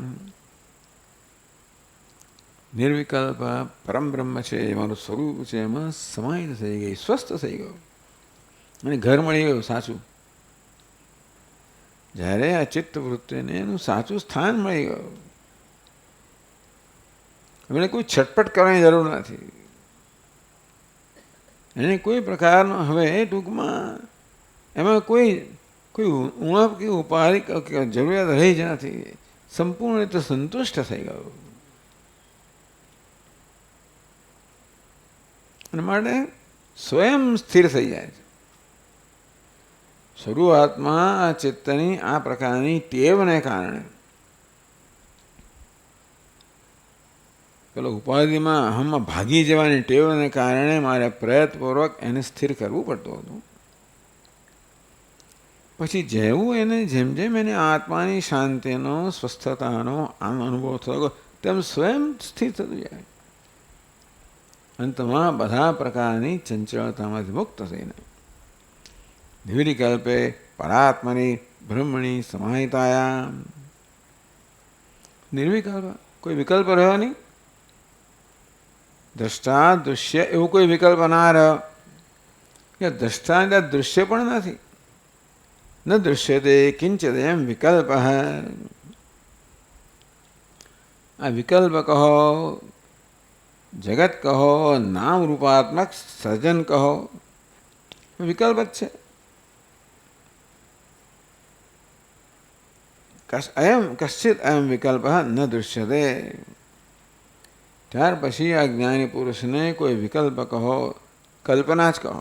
નિર્વિકલ્પ પરમ બ્રહ્મ છે, મારું સ્વરૂપ છે, એમાં સમાહિત થઈ ગઈ, સ્વસ્થ થઈ ગયો અને ઘર મળી ગયું સાચું. જ્યારે આ ચિત્તવૃત્તિને એનું સાચું સ્થાન મળી ગયું, એમને કોઈ છટપટ કરવાની જરૂર નથી. એને કોઈ પ્રકારનો હવે ટૂંકમાં એમાં કોઈ ઉણપ કે ઉપાધિ જરૂરિયાત રહી જ નથી. સંપૂર્ણ રીતે સંતુષ્ટ થઈ ગયો. અને માટે સ્વયં સ્થિર થઈ જાય છે. શરૂઆતમાં આ ચિત્તની આ પ્રકારની ટેવને કારણે, પેલો ઉપાધિમાં અહમમાં ભાગી જવાની ટેવને કારણે મારે પ્રયત્નપૂર્વક એને સ્થિર કરવું પડતું હતું. પછી જેવું એને જેમ જેમ એને આત્માની શાંતિનો, સ્વસ્થતાનો અનુભવ થયો તેમ સ્વયં સ્થિર થતું જાય. અંતમાં બધા પ્રકારની ચંચળતામાંથી મુક્ત થઈને નિર્વિકલ્પે પરાત્મની બ્રહ્મણી સમાહિતાયા. નિર્વિકલ્પ, કોઈ વિકલ્પ રહ્યો નહીં. દ્રષ્ટા દૃશ્ય એવું કોઈ વિકલ્પ ના રહ્યો. કે દ્રષ્ટા ત્યાં દૃશ્ય પણ નથી. ન દૃશ્યતે કિંચિત એમ વિકલ્પ. આ વિકલ્પ કહો, જગત કહો, નામ રૂપાત્મક સર્જન કહો, વિકલ્પ જ છે. અયમ કશ્ચિત અયમ વિકલ્પ ન દૃશ્યતે. ત્યાર પછી આ જ્ઞાની પુરુષને કોઈ વિકલ્પ કહો, કલ્પના જ કહો.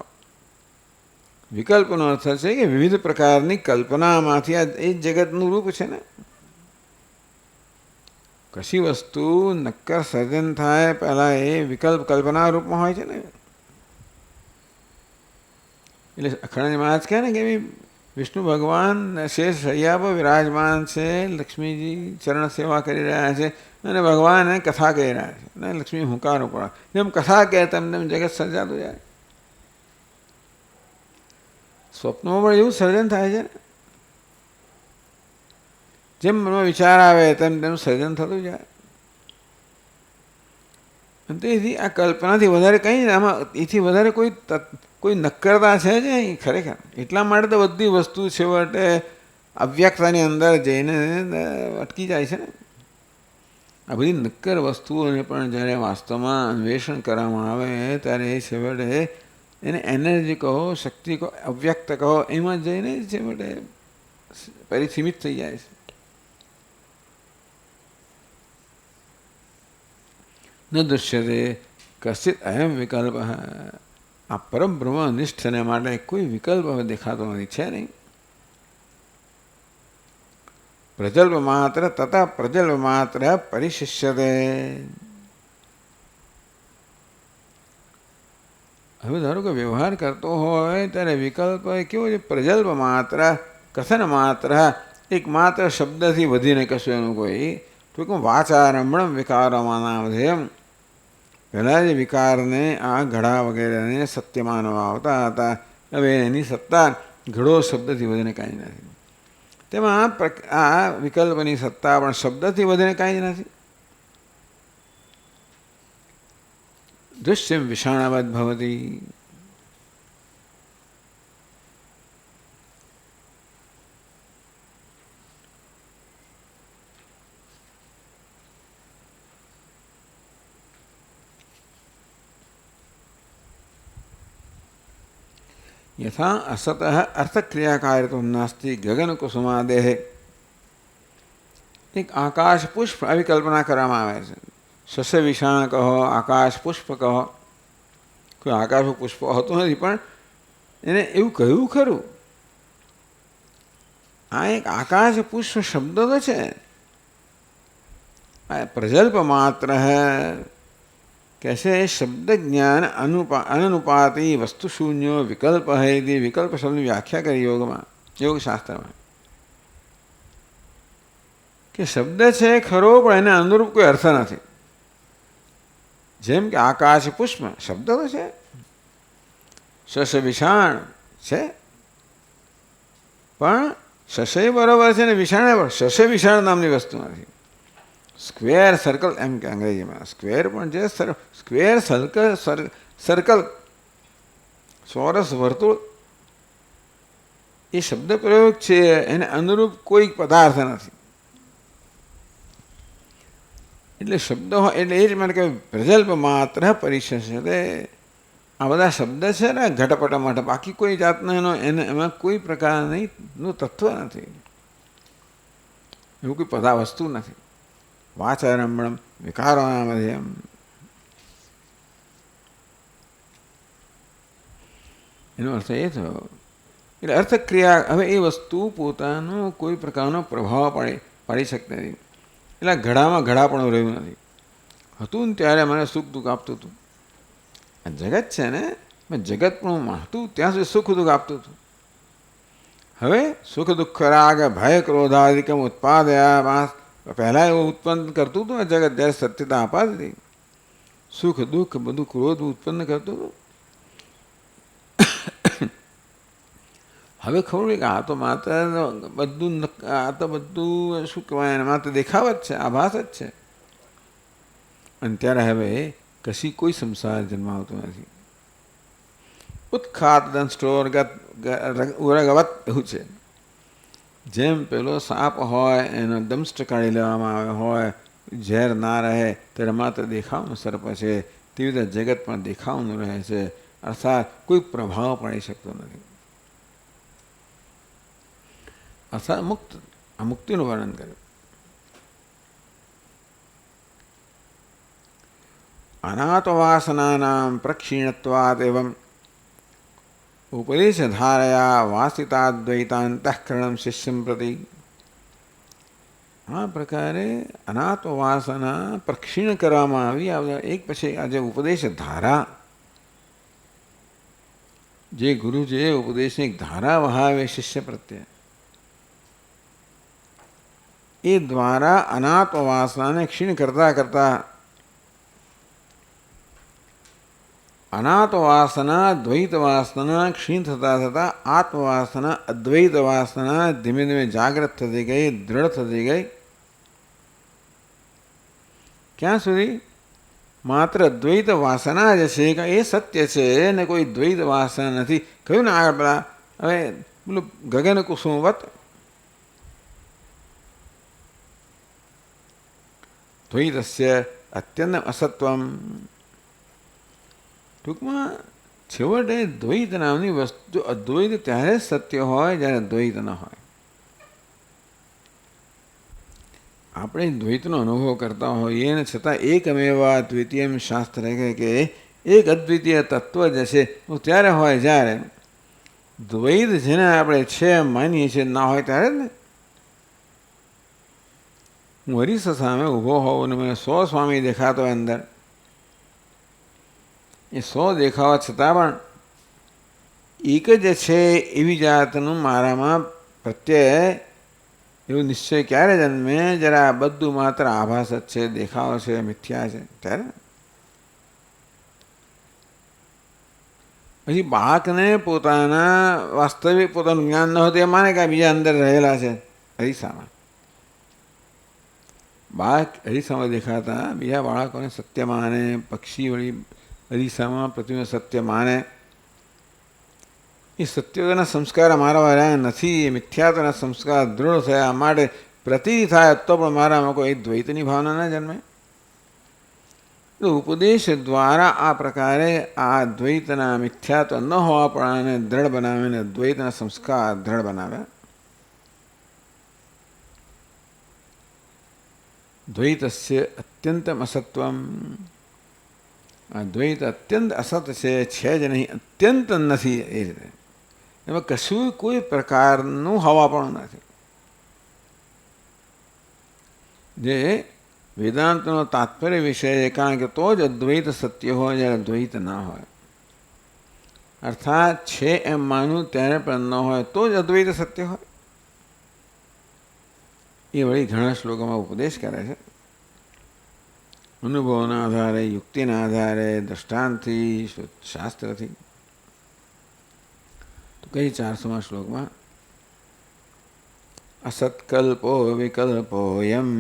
વિકલ્પનો અર્થ છે કે વિવિધ પ્રકારની કલ્પનામાંથી આ એ જગતનું રૂપ છે ને. કશી વસ્તુ નક્કર સર્જન થાય પહેલાં એ વિકલ્પ કલ્પના રૂપમાં હોય છે ને. એટલે અખંડ મહારાજ કહે ને કે વિષ્ણુ ભગવાન શેષ શૈયા પર વિરાજમાન છે, લક્ષ્મીજી ચરણ સેવા કરી રહ્યા છે અને ભગવાન કથા કહી રહ્યા છે અને લક્ષ્મી હુંકારો પડે. જેમ કથા કહે તેમ તેમ જગત સર્જાતું જાય. સ્વપ્નમાં પણ એવું સર્જન થાય છે ને. જેમ મનમાં વિચાર આવે તેમ તેમ સર્જન થતું જાય. અને તેથી આ કલ્પનાથી વધારે કંઈ આમાં એથી વધારે કોઈ નક્કરતા છે જ અહીં ખરેખર. એટલા માટે તો બધી વસ્તુ છેવટે અવ્યક્તની અંદર જઈને અટકી જાય છે ને. આ બધી નક્કર વસ્તુઓને પણ જ્યારે વાસ્તવમાં અન્વેષણ કરવામાં આવે ત્યારે એ છેવટે એને એનર્જી કહો, શક્તિ કહો, અવ્યક્ત કહો, એમાં જઈને છેવટે પરિસીમિત થઈ જાય છે. ન દૃશ્યતે કશ્ચિત અયમ વિકલ્પ. આ પરબ્રહ્મ નિષ્ઠને માટે કોઈ વિકલ્પ હવે દેખાતો નથી, છે નહીં. પ્રજલ્પ માત્ર તથા પ્રજલ્પ માત્ર પરિશિષ્યતે. હવે ધારો કે વ્યવહાર કરતો હોય ત્યારે વિકલ્પ કેવો છે? પ્રજલ્પ માત્ર, કથન માત્ર, એક માત્ર શબ્દથી વધીને કશું એનું કોઈ ટૂંકમાં વાચારંભણ વિકારમાના એમ. પહેલાં જે વિકારને આ ઘડા વગેરેને સત્ય માનવા આવતા હતા, હવે એની સત્તા ઘડો શબ્દથી વધીને કાંઈ નથી. તેમાં આ વિકલ્પની સત્તા પણ શબ્દથી વધીને કાંઈ નથી. દૃશ્યમ વિષાણવદ ભવતી. યથા અસત અર્થક્રિયાકાર્યત્વં નાસ્તિ ગગનકુસુમાદેહ. એક આકાશ પુષ્પ આવી કલ્પના કરવામાં આવે છે. સસ્ય વિષાણ કહો, આકાશ પુષ્પ કહો. કોઈ આકાશ પુષ્પ હોતું નથી પણ એને એવું કહ્યું ખરું. આ એક આકાશ પુષ્પ શબ્દ તો છે. આ પ્રજલ્પ માત્ર कैसे शब्द ज्ञान अनुपाति वस्तु शून्यो विकल्प है. यदि विकल्प शब्द व्याख्या करी योग शास्त्र में कि शब्द है खरो पण एने अनुरूप कोई अर्थ नहीं. जेम के आकाश पुष्प शब्द तो है, शश विषाण है पण शशे बराबर है ने विषाण पर शशे विषाण नामनी वस्तु नहीं. स्क्वेर सर्कल एम के अंग्रेजी में स्क्वेर पण जे स्क्वेर सर्कल ચોરસ વર્તુળ એ શબ્દ પ્રયોગ છે, એને અનુરૂપ કોઈ પદાર્થ નથી. એટલે શબ્દ હોય એટલે એ જ મને કહે પ્રજલ્પ માત્ર પરિશિષ્યતે. આ બધા શબ્દ છે ને ઘટપટ માટે, બાકી કોઈ જાતનો એને એમાં કોઈ પ્રકારનું તત્વ નથી, એવું કોઈ વસ્તુ નથી. વાચારંભણમ વિકારોનામધ્યમ. એનો અર્થ એ થયો. એટલે અર્થક્રિયા હવે એ વસ્તુ પોતાનો કોઈ પ્રકારનો પ્રભાવ પાડી શકતી નથી. એટલે ઘડામાં ઘડાપણું રહ્યું નથી. હતું ને ત્યારે મને સુખ દુઃખ આપતું હતું. આ જગત છે ને, મેં જગતપણું હતું ત્યાં સુધી સુખ દુઃખ આપતું હતું. હવે સુખ દુઃખ રાગ ભય ક્રોધાદિકમ ઉત્પાદયા. પહેલાં એવું ઉત્પન્ન કરતું હતું ને જગત, જ્યારે સત્યતા અપાતી હતી. સુખ દુઃખ બધું ક્રોધ ઉત્પન્ન કરતું હતું. હવે ખબર કે આ તો માત્ર બધું શું કહેવાય, એને માત્ર દેખાવ જ છે, આભાસ જ છે. અને ત્યારે હવે કશી કોઈ સંસાર જન્માવતો નથી. ઉત્ખાત દંષ્ટોર્ગત ઉરગવત એવું છે. જેમ પેલો સાપ હોય એનો દંષ્ટ કાઢી લેવામાં આવ્યો હોય, ઝેર ના રહે ત્યારે માત્ર દેખાવનો સર્પ છે, તેવી રીતે જગત પણ દેખાવનું રહે છે. અર્થાત કોઈ પ્રભાવ પાડી શકતો નથી. અર્થાત મુક્ત. આ મુક્તિનું વર્ણન કર્યું. અનાત્મવાસનાનાં પ્રક્ષીણત્વાદ એવં ઉપદેશ ધારયા વાસિતાદ્વૈતાંતઃકરણમ શિષ્યમ પ્રતિ. આ પ્રકારે અનાત્મ વાસના પ્રક્ષીણ કરવામાં આવી. એક પછી આજે ઉપદેશ ધારા, જે ગુરુ જે ઉપદેશની એક ધારા વહાવે શિષ્ય પ્રત્યે, એ દ્વારા અનાત્મ વાસનાને ક્ષીણ કરતા કરતા અનાત્મ વાસના દ્વૈત વાસના ક્ષીણ થતા થતા આત્મવાસના અદ્વૈત વાસના ધીમે ધીમે જાગૃત થતી ગઈ, દ્રઢ થતી ગઈ. ક્યાં સુધી? માત્ર દ્વૈત વાસના જ છે કે એ સત્ય છે ને કોઈ દ્વૈત વાસના નથી. કહ્યું ને આગળ પેલા હવે પેલું ગગન કુસુમવત દ્વૈતસ્ય અત્યંત અસત્વમ. ટૂંકમાં છેવટે દ્વૈત નામની વસ્તુ અદ્વૈત ત્યારે સત્ય હોય જ્યારે દ્વૈત ન હોય. આપણે દ્વૈતનો અનુભવ કરતા હોઈએ ને છતાં એકમેવા દ્વિતીયમ શાસ્ત્ર કહે કે એક અદ્વિતીય તત્વ જ છે. તો ત્યારે હોય જ્યારે દ્વૈત જેને આપણે છે એમ માનીએ છીએ ના હોય ત્યારે જ ને. હું હરીશ સામે ઊભો હોઉં ને મને 100 સ્વામી દેખાતો હોય અંદર, એ 100 દેખાવા છતાં પણ એક જ છે એવી જાતનું મારામાં પ્રત્યે એવું નિશ્ચય ક્યારે જન્મે? જરા બધું માત્ર આભાસ જ છે, દેખાવો છે, મિથ્યા છે ત્યારે. પછી બાળકને પોતાના વાસ્તવિક પોતાનું જ્ઞાન ન હતું એ માને કે બીજા અંદર રહેલા છે અરીસામાં. બાળક અરીસામાં દેખાતા બીજા બાળકોને સત્ય માને, પક્ષી વળી અરીસામાં પ્રતિમા સત્ય માને. એ સત્યતાના સંસ્કાર મારામાં રહ્યા નથી, એ મિથ્યાત્વના સંસ્કાર દૃઢ થયા માટે પ્રતીતિ થાય તો પણ મારામાં કોઈ દ્વૈતની ભાવના ન જન્મે. તો ઉપદેશ દ્વારા આ પ્રકારે આ દ્વૈતના મિથ્યાત્વ ન હોવા પણ આને દ્રઢ બનાવીને દ્વૈતના સંસ્કાર દ્રઢ બનાવ્યા. દ્વૈતસ્ય અત્યંતમ અસત્વમ. આ દ્વૈત અત્યંત અસત છે જ નહીં, અત્યંત નથી. એ રીતે એમાં કશું કોઈ પ્રકારનું હવા પણ નથી. જે વેદાંતનો તાત્પર્ય વિષય છે, કારણ કે તો જ અદ્વૈત સત્ય હોય જ્યારે દ્વૈત ના હોય. અર્થાત છે એમ માનવું ત્યારે પણ ન હોય તો જ અદ્વૈત સત્ય હોય. એ વળી ઘણા શ્લોકોમાં ઉપદેશ કરે છે. અનુભવના આધારે, યુક્તિના આધારે, દ્રષ્ટાંતથી, શાસ્ત્રથી. તો કઈ 400મા શ્લોકમાં અસત્કલ્પો વિકલ્પોયમ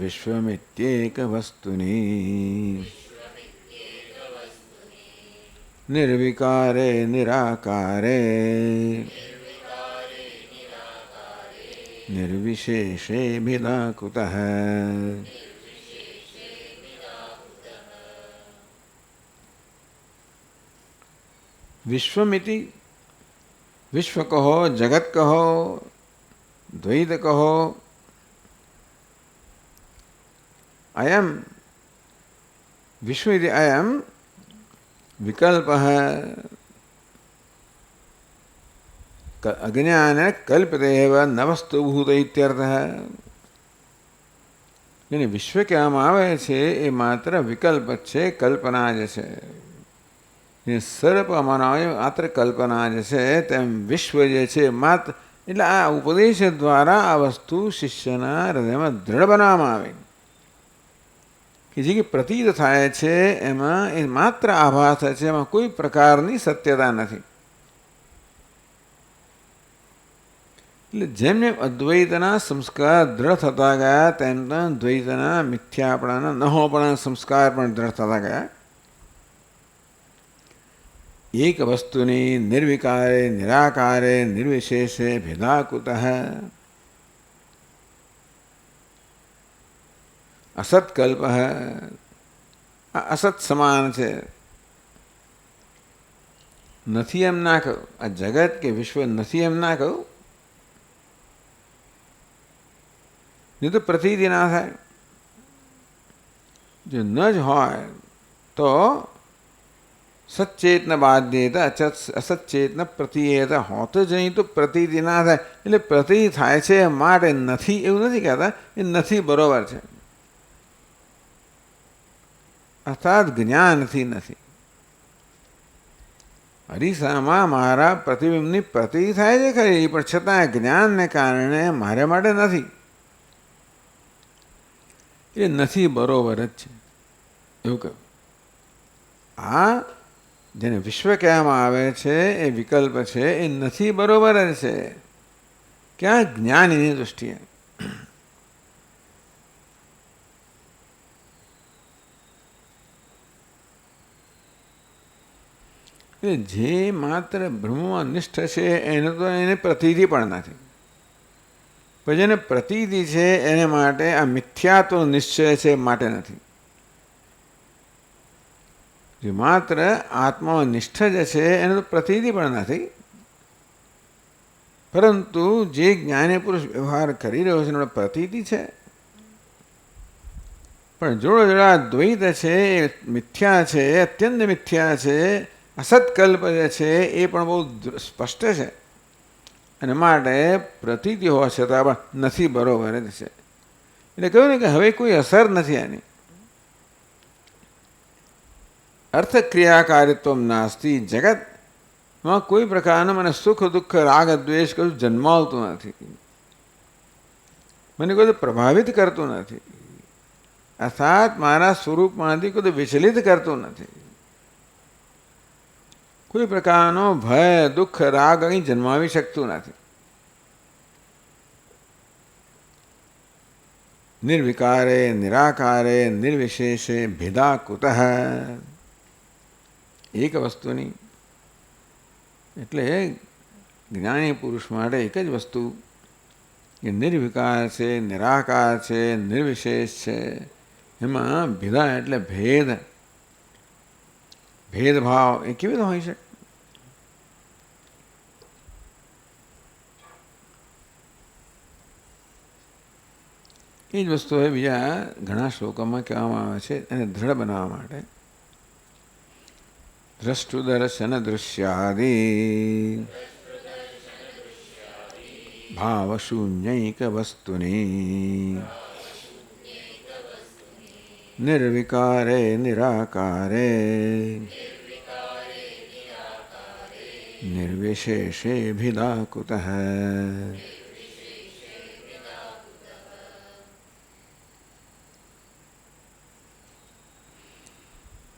વિશ્વમિત્યેક વસ્તુની નિર્વિકારે નિરાકારે નિર્વિશેષે ભેદા કુતઃ. વિશ્વમિતિ, વિશ્વ કહો, જગત કહો, દ્વૈત કહો, અયમ વિશ્વ ઇતિ અયમ વિકલ્પ અજ્ઞાન કલ્પતે એવ ન વસ્તુભૂત ઇત્યર્થ. એને વિશ્વ કહેવામાં આવે છે એ માત્ર વિકલ્પ જ છે, કલ્પના જ છે. એ સર્પ માત્ર કલ્પના જ છે. તેમ વિશ્વ જે છે માત્ર, એટલે આ ઉપદેશ દ્વારા આ વસ્તુ શિષ્યના હૃદયમાં દ્રઢ બનાવવામાં આવે કે જે પ્રતીત થાય છે એમાં એ માત્ર આભાસ છે, એમાં કોઈ પ્રકારની સત્યતા નથી. એટલે જેમ જેમ અદ્વૈતના સંસ્કાર દ્રઢ થતા ગયા તેમ તેમ દ્વૈતના મિથ્યાપણાના ન હોવાના સંસ્કાર પણ દ્રઢ થતા ગયા. એક વસ્તુની નિર્વિકારે નિરાકારે નિર્વિશેષે ભેદા કુતઃ. અસત્કલ્પ આ અસત સમાન છે. નથી એમ ના કહું, આ જગત કે વિશ્વ નથી એમ ના કહું. નહીં તો પ્રતીતિ ના થાય. જો ન જ હોય તો સચ્ચેત ન બાધ્યેત અસચ્ચેત ન પ્રતીયેત હોત જ નહીં તો પ્રતીતિ ના થાય. એટલે પ્રતીતિ થાય છે માટે નથી એવું નથી કહેતા, એ નથી બરોબર છે. અર્થાત જ્ઞાનથી નથી. અરીસામાં મારા પ્રતિબિંબની પ્રતીતિ થાય છે ખરી, પણ છતાં જ્ઞાનને કારણે મારે માટે નથી. એ નથી બરોબર જ છે એવું કહ્યું. આ જેને વિશ્વ કહેવામાં આવે છે એ વિકલ્પ છે, એ નથી બરોબર જ છે. ક્યાં? જ્ઞાનીની દૃષ્ટિએ. જે માત્ર બ્રહ્મમાં નિષ્ઠ છે એને તો એને પ્રતીતિ પણ નથી. પણ જેને પ્રતીતિ છે એને માટે આ મિથ્યાત્વ નિશ્ચય છે માટે નથી. જે માત્ર આત્મામાં નિષ્ઠ જ છે એને તો પ્રતીતિ પણ નથી. પરંતુ જે જ્ઞાની પુરુષ વ્યવહાર કરી રહ્યો છે એનો પ્રતીતિ છે. પણ જોડો જોડા દ્વૈત છે, એ મિથ્યા છે, અત્યંત મિથ્યા છે, અસત્કલ્પ જે છે એ પણ બહુ સ્પષ્ટ છે. અને માટે પ્રતીતિ હોવા છતાં પણ નથી બરોબર જ છે. એટલે કહ્યું ને કે હવે કોઈ અસર નથી આની. અર્થક્રિયાકારિત્વ નાસ્તિ. જગતમાં કોઈ પ્રકારનું મને સુખ દુઃખ રાગ દ્વેષ કશું જન્માવતું નથી, મને કોઈ પ્રભાવિત કરતું નથી, અર્થાત મારા સ્વરૂપમાંથી કોઈ વિચલિત કરતું નથી. કોઈ પ્રકારનો ભય દુઃખ રાગ અહીં જન્માવી શકતું નથી. નિર્વિકારે નિરાકારે નિર્વિશેષે ભેદા કુતઃ. એક વસ્તુની એટલે જ્ઞાની પુરુષ માટે એક જ વસ્તુ કે નિર્વિકાર છે, નિરાકાર છે, નિર્વિશેષ છે. એમાં ભેદા એટલે ભેદ, ભેદભાવ એ કેવી રીતે હોય છે? એ જ વસ્તુ હવે બીજા ઘણા શ્લોકોમાં કહેવામાં આવે છે એને દ્રઢ બનાવવા માટે. દ્રષ્ટુ દર્શન દૃશ્યાદિ ભાવશૂન્યૈક વસ્તુની નિર્વિકારે નિરાકારે નિર્વિશેષે ભેદા કુતઃ.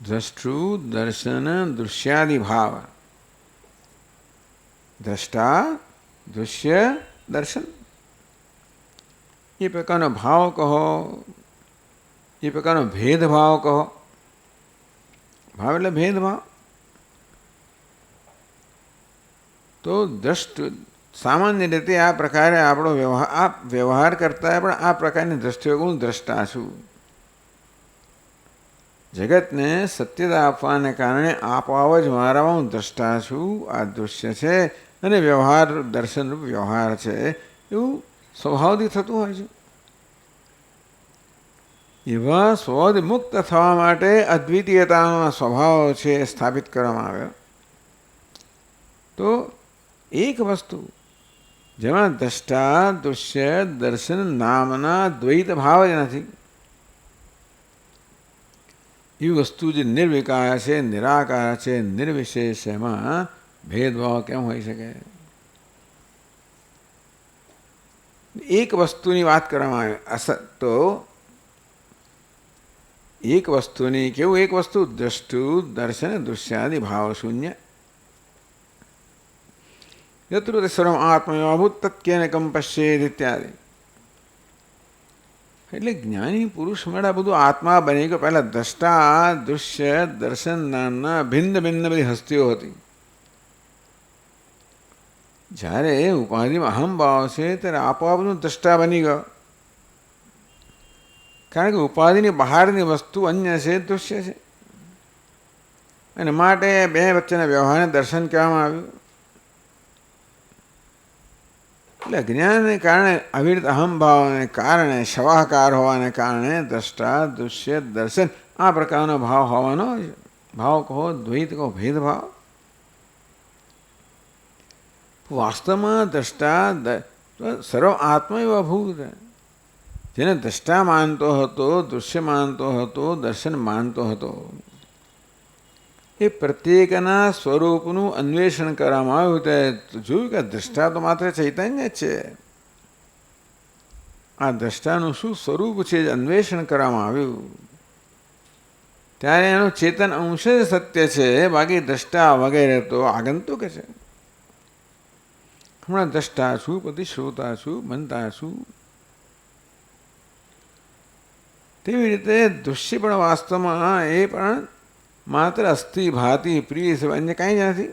દ્રષ્ટુ દર્શન દૃશ્યાદિ ભાવ. દ્રષ્ટા દૃશ્ય દર્શન એ પ્રકારનો ભાવ કહો, એ પ્રકારનો ભેદભાવ કહો. ભાવ એટલે ભેદભાવ. તો દ્રષ્ટ સામાન્ય રીતે આ પ્રકારે આપણો વ્યવહાર કરતા પણ આ પ્રકારની દ્રષ્ટિએ હું દ્રષ્ટા છું. જગતને સત્યતા આપવાને કારણે આપોઆપ જ મારામાં હું દ્રષ્ટા છું. આ દૃશ્ય છે અને વ્યવહાર દર્શનરૂપ વ્યવહાર છે એવું સ્વભાવથી થતું હોય છે. એવા સ્વભાવથી મુક્ત થવા માટે અદ્વિતીયતાનો સ્વભાવ છે સ્થાપિત કરવામાં આવ્યો. તો એક વસ્તુ જેમાં દ્રષ્ટા દૃશ્ય દર્શન નામના દ્વૈત ભાવ જ નથી, એ વસ્તુ જે નિર્વિકાર છે, નિરાકાર છે, નિર્વિશેષ, એમાં ભેદભાવ કેમ હોઈ શકે? એક વસ્તુની વાત કરવામાં આવે અસત. તો એક વસ્તુની કેવું? એક વસ્તુ દ્રષ્ટુ દર્શન દૃશ્યાદિ ભાવ શૂન્ય. યત્રુતે સર્વમ આત્મયોભૂત તત્કેન કમ પશ્યેદ ઇત્યાદિ. એટલે જ્ઞાની પુરુષ મળે બધું આત્મા બની ગયો. પહેલાં દ્રષ્ટા દૃશ્ય દર્શન નામના ભિન્ન ભિન્ન બધી હસ્તીઓ હતી. જ્યારે ઉપાધિમાં અહમભાવ છે ત્યારે આપોઆપનું દ્રષ્ટા બની ગયો. કારણ કે ઉપાધિની બહારની વસ્તુ અન્ય છે, દૃશ્ય છે, અને માટે બે વચ્ચેના વ્યવહારને દર્શન કહેવામાં આવ્યું. એટલે અજ્ઞાનને કારણે અવિરત અહમભાવને કારણે શવાહકાર હોવાને કારણે દ્રષ્ટા દૃશ્ય દર્શન આ પ્રકારનો ભાવ હોવાનો ભાવ કહો, દ્વૈત કહો, ભેદભાવ. વાસ્તવમાં દ્રષ્ટા સર્વ આત્મા એવા ભૂત, જેને દ્રષ્ટા માનતો હતો, દૃશ્ય માનતો હતો, દર્શન માનતો હતો, એ પ્રત્યેકના સ્વરૂપનું અન્વેષણ કરવામાં આવ્યું. તે જોયું કે દ્રષ્ટા તો માત્ર ચૈતન્ય જ છે. આ દ્રષ્ટાનું શું સ્વરૂપ છે એ અન્વેષણ કરવામાં આવ્યું. ત્યારે એનો ચેતન અંશ જ સત્ય છે, બાકી દ્રષ્ટા વગેરે તો આગંતુક છે. હમણાં દ્રષ્ટા છું, પછી શ્રોતા છું, બનતા છું. તેવી રીતે દૃશ્ય પણ વાસ્તવમાં એ પણ માત્ર અસ્થિ ભાતિ પ્રિય અન્ય કાંઈ જ નથી.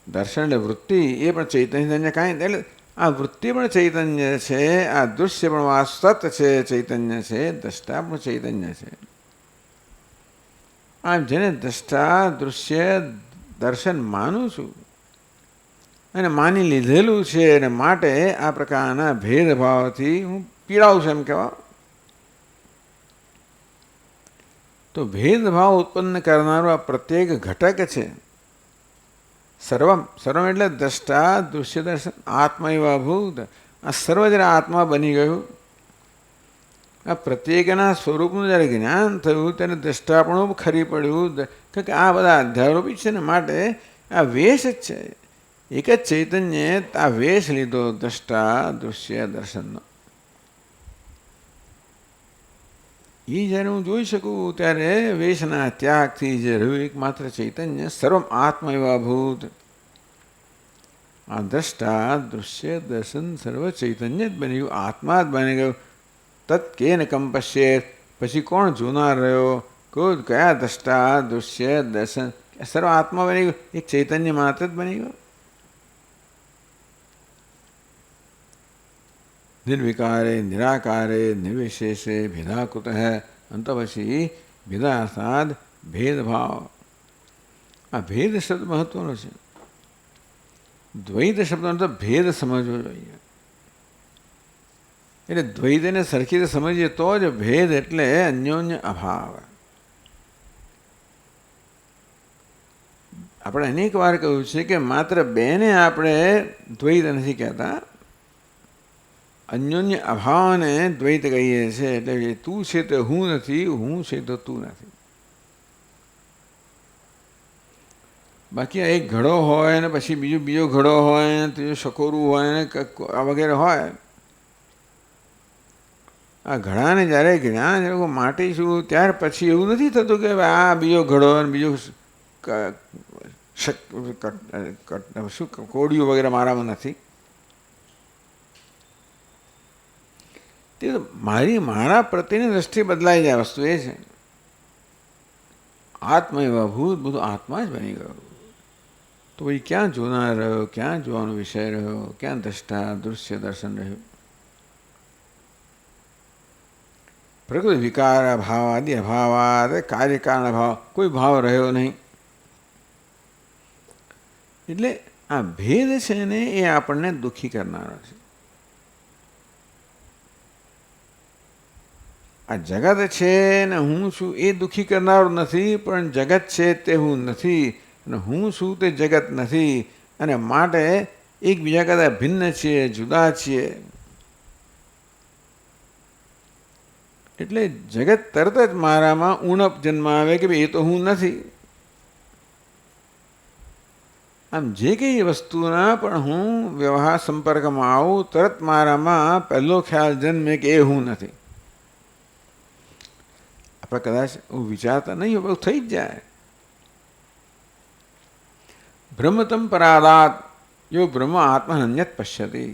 દર્શન એટલે વૃત્તિ એ પણ ચૈતન્ય અન્ય કાંઈ. એટલે આ વૃત્તિ પણ ચૈતન્ય છે, આ દૃશ્ય પણ સત છે, ચૈતન્ય છે, દ્રષ્ટા પણ ચૈતન્ય છે. આમ જેને દ્રષ્ટા દૃશ્ય દર્શન માનું છું અને માની લીધેલું છે, અને માટે આ પ્રકારના ભેદભાવથી હું પીડાવું છું એમ કહેવા. તો ભેદભાવ ઉત્પન્ન કરનારો આ પ્રત્યેક ઘટક છે. સર્વમ સર્વમ એટલે દ્રષ્ટા દૃશ્ય દર્શન આત્મા એવા ભૂત. આ સર્વ જ્યારે આત્મા બની ગયું, આ પ્રત્યેકના સ્વરૂપનું જ્યારે જ્ઞાન થયું, ત્યારે દ્રષ્ટાપણું ખરી પડ્યું કે આ બધા અધ્યારોપી છે ને, માટે આ વેશ જ છે. એક જ ચૈતન્યે આ વેશ લીધો દ્રષ્ટા દૃશ્ય દર્શનનો. એ જ્યારે હું જોઈ શકું ત્યારે વેશના ત્યાગથી જે રહ્યું એકમાત્ર ચૈતન્ય સર્વમ આત્મા એવા ભૂત. આ દ્રષ્ટા દૃશ્ય દર્શન સર્વ ચૈતન્ય જ બની ગયું, આત્મા જ બની ગયું. તત્ કેન કંપશ્યેત, પછી કોણ જોનાર રહ્યો? કયા દ્રષ્ટા દૃશ્ય દર્શન સર્વ આત્મા બની ગયું, એક ચૈતન્ય માત્ર જ બની ગયો. નિર્વિકારે નિરાકારે નિર્વિશેષે ભેદાકૃત હૈ. અંત પછી ભેદા અર્થાત ભેદભાવ. આ ભેદ શબ્દ મહત્વનો છે. દ્વૈત શબ્દનો તો ભેદ સમજવો જોઈએ. એટલે દ્વૈતને સરખી રીતે સમજીએ તો જ ભેદ એટલે અન્યોન્ય અભાવ. આપણે અનેક વાર કહ્યું છે કે માત્ર બેને આપણે દ્વૈત નથી કહેતા, અન્યોન્ય અભાવને દ્વૈત કહીએ છીએ. એટલે તું છે તો હું નથી, હું છે તો તું નથી. બાકી એક ઘડો હોય ને પછી બીજો ઘડો હોય ને ત્રીજો સકોરું હોય ને વગેરે હોય. આ ઘડાને જ્યારે જ્ઞાન માટી છું ત્યાર પછી એવું નથી થતું કે આ બીજો ઘડો અને બીજો શું કોડિયું વગેરે મારામાં નથી. તે મારા પ્રત્યેની દ્રષ્ટિ બદલાઈ જાય. વસ્તુ એ છે આત્મા એવા ભૂત, બધું આત્મા જ બની ગયું. તો ભાઈ ક્યાં જોનાર રહ્યો, ક્યાં જોવાનો વિષય રહ્યો, ક્યાં દ્રષ્ટા દૃશ્ય દર્શન રહ્યું? પ્રકૃતિ વિકાર અભાવ આદિ અભાવાદ કાર્યકારણ અભાવ, કોઈ ભાવ રહ્યો નહીં. એટલે આ ભેદ છે ને એ આપણને દુઃખી કરનારો છે. આ જગત છે ને હું છું એ દુઃખી કરનારું નથી, પણ જગત છે તે હું નથી અને હું છું તે જગત નથી, અને માટે એકબીજા કરતાં ભિન્ન છીએ, જુદા છીએ. એટલે જગત તરત જ મારામાં ઉણપ જન્માવે કે ભાઈ એ તો હું નથી. આમ જે કંઈ વસ્તુના પણ હું વ્યવહાર સંપર્કમાં આવું, તરત મારામાં પહેલો ખ્યાલ જન્મે કે એ હું નથી. આપણે કદાચ હું વિચારતા નહીં હોય, થઈ જ જાય. બ્રહ્મતમ પરાદાત યો બ્રહ્મ આત્મા અન્યત પશ્યતિ.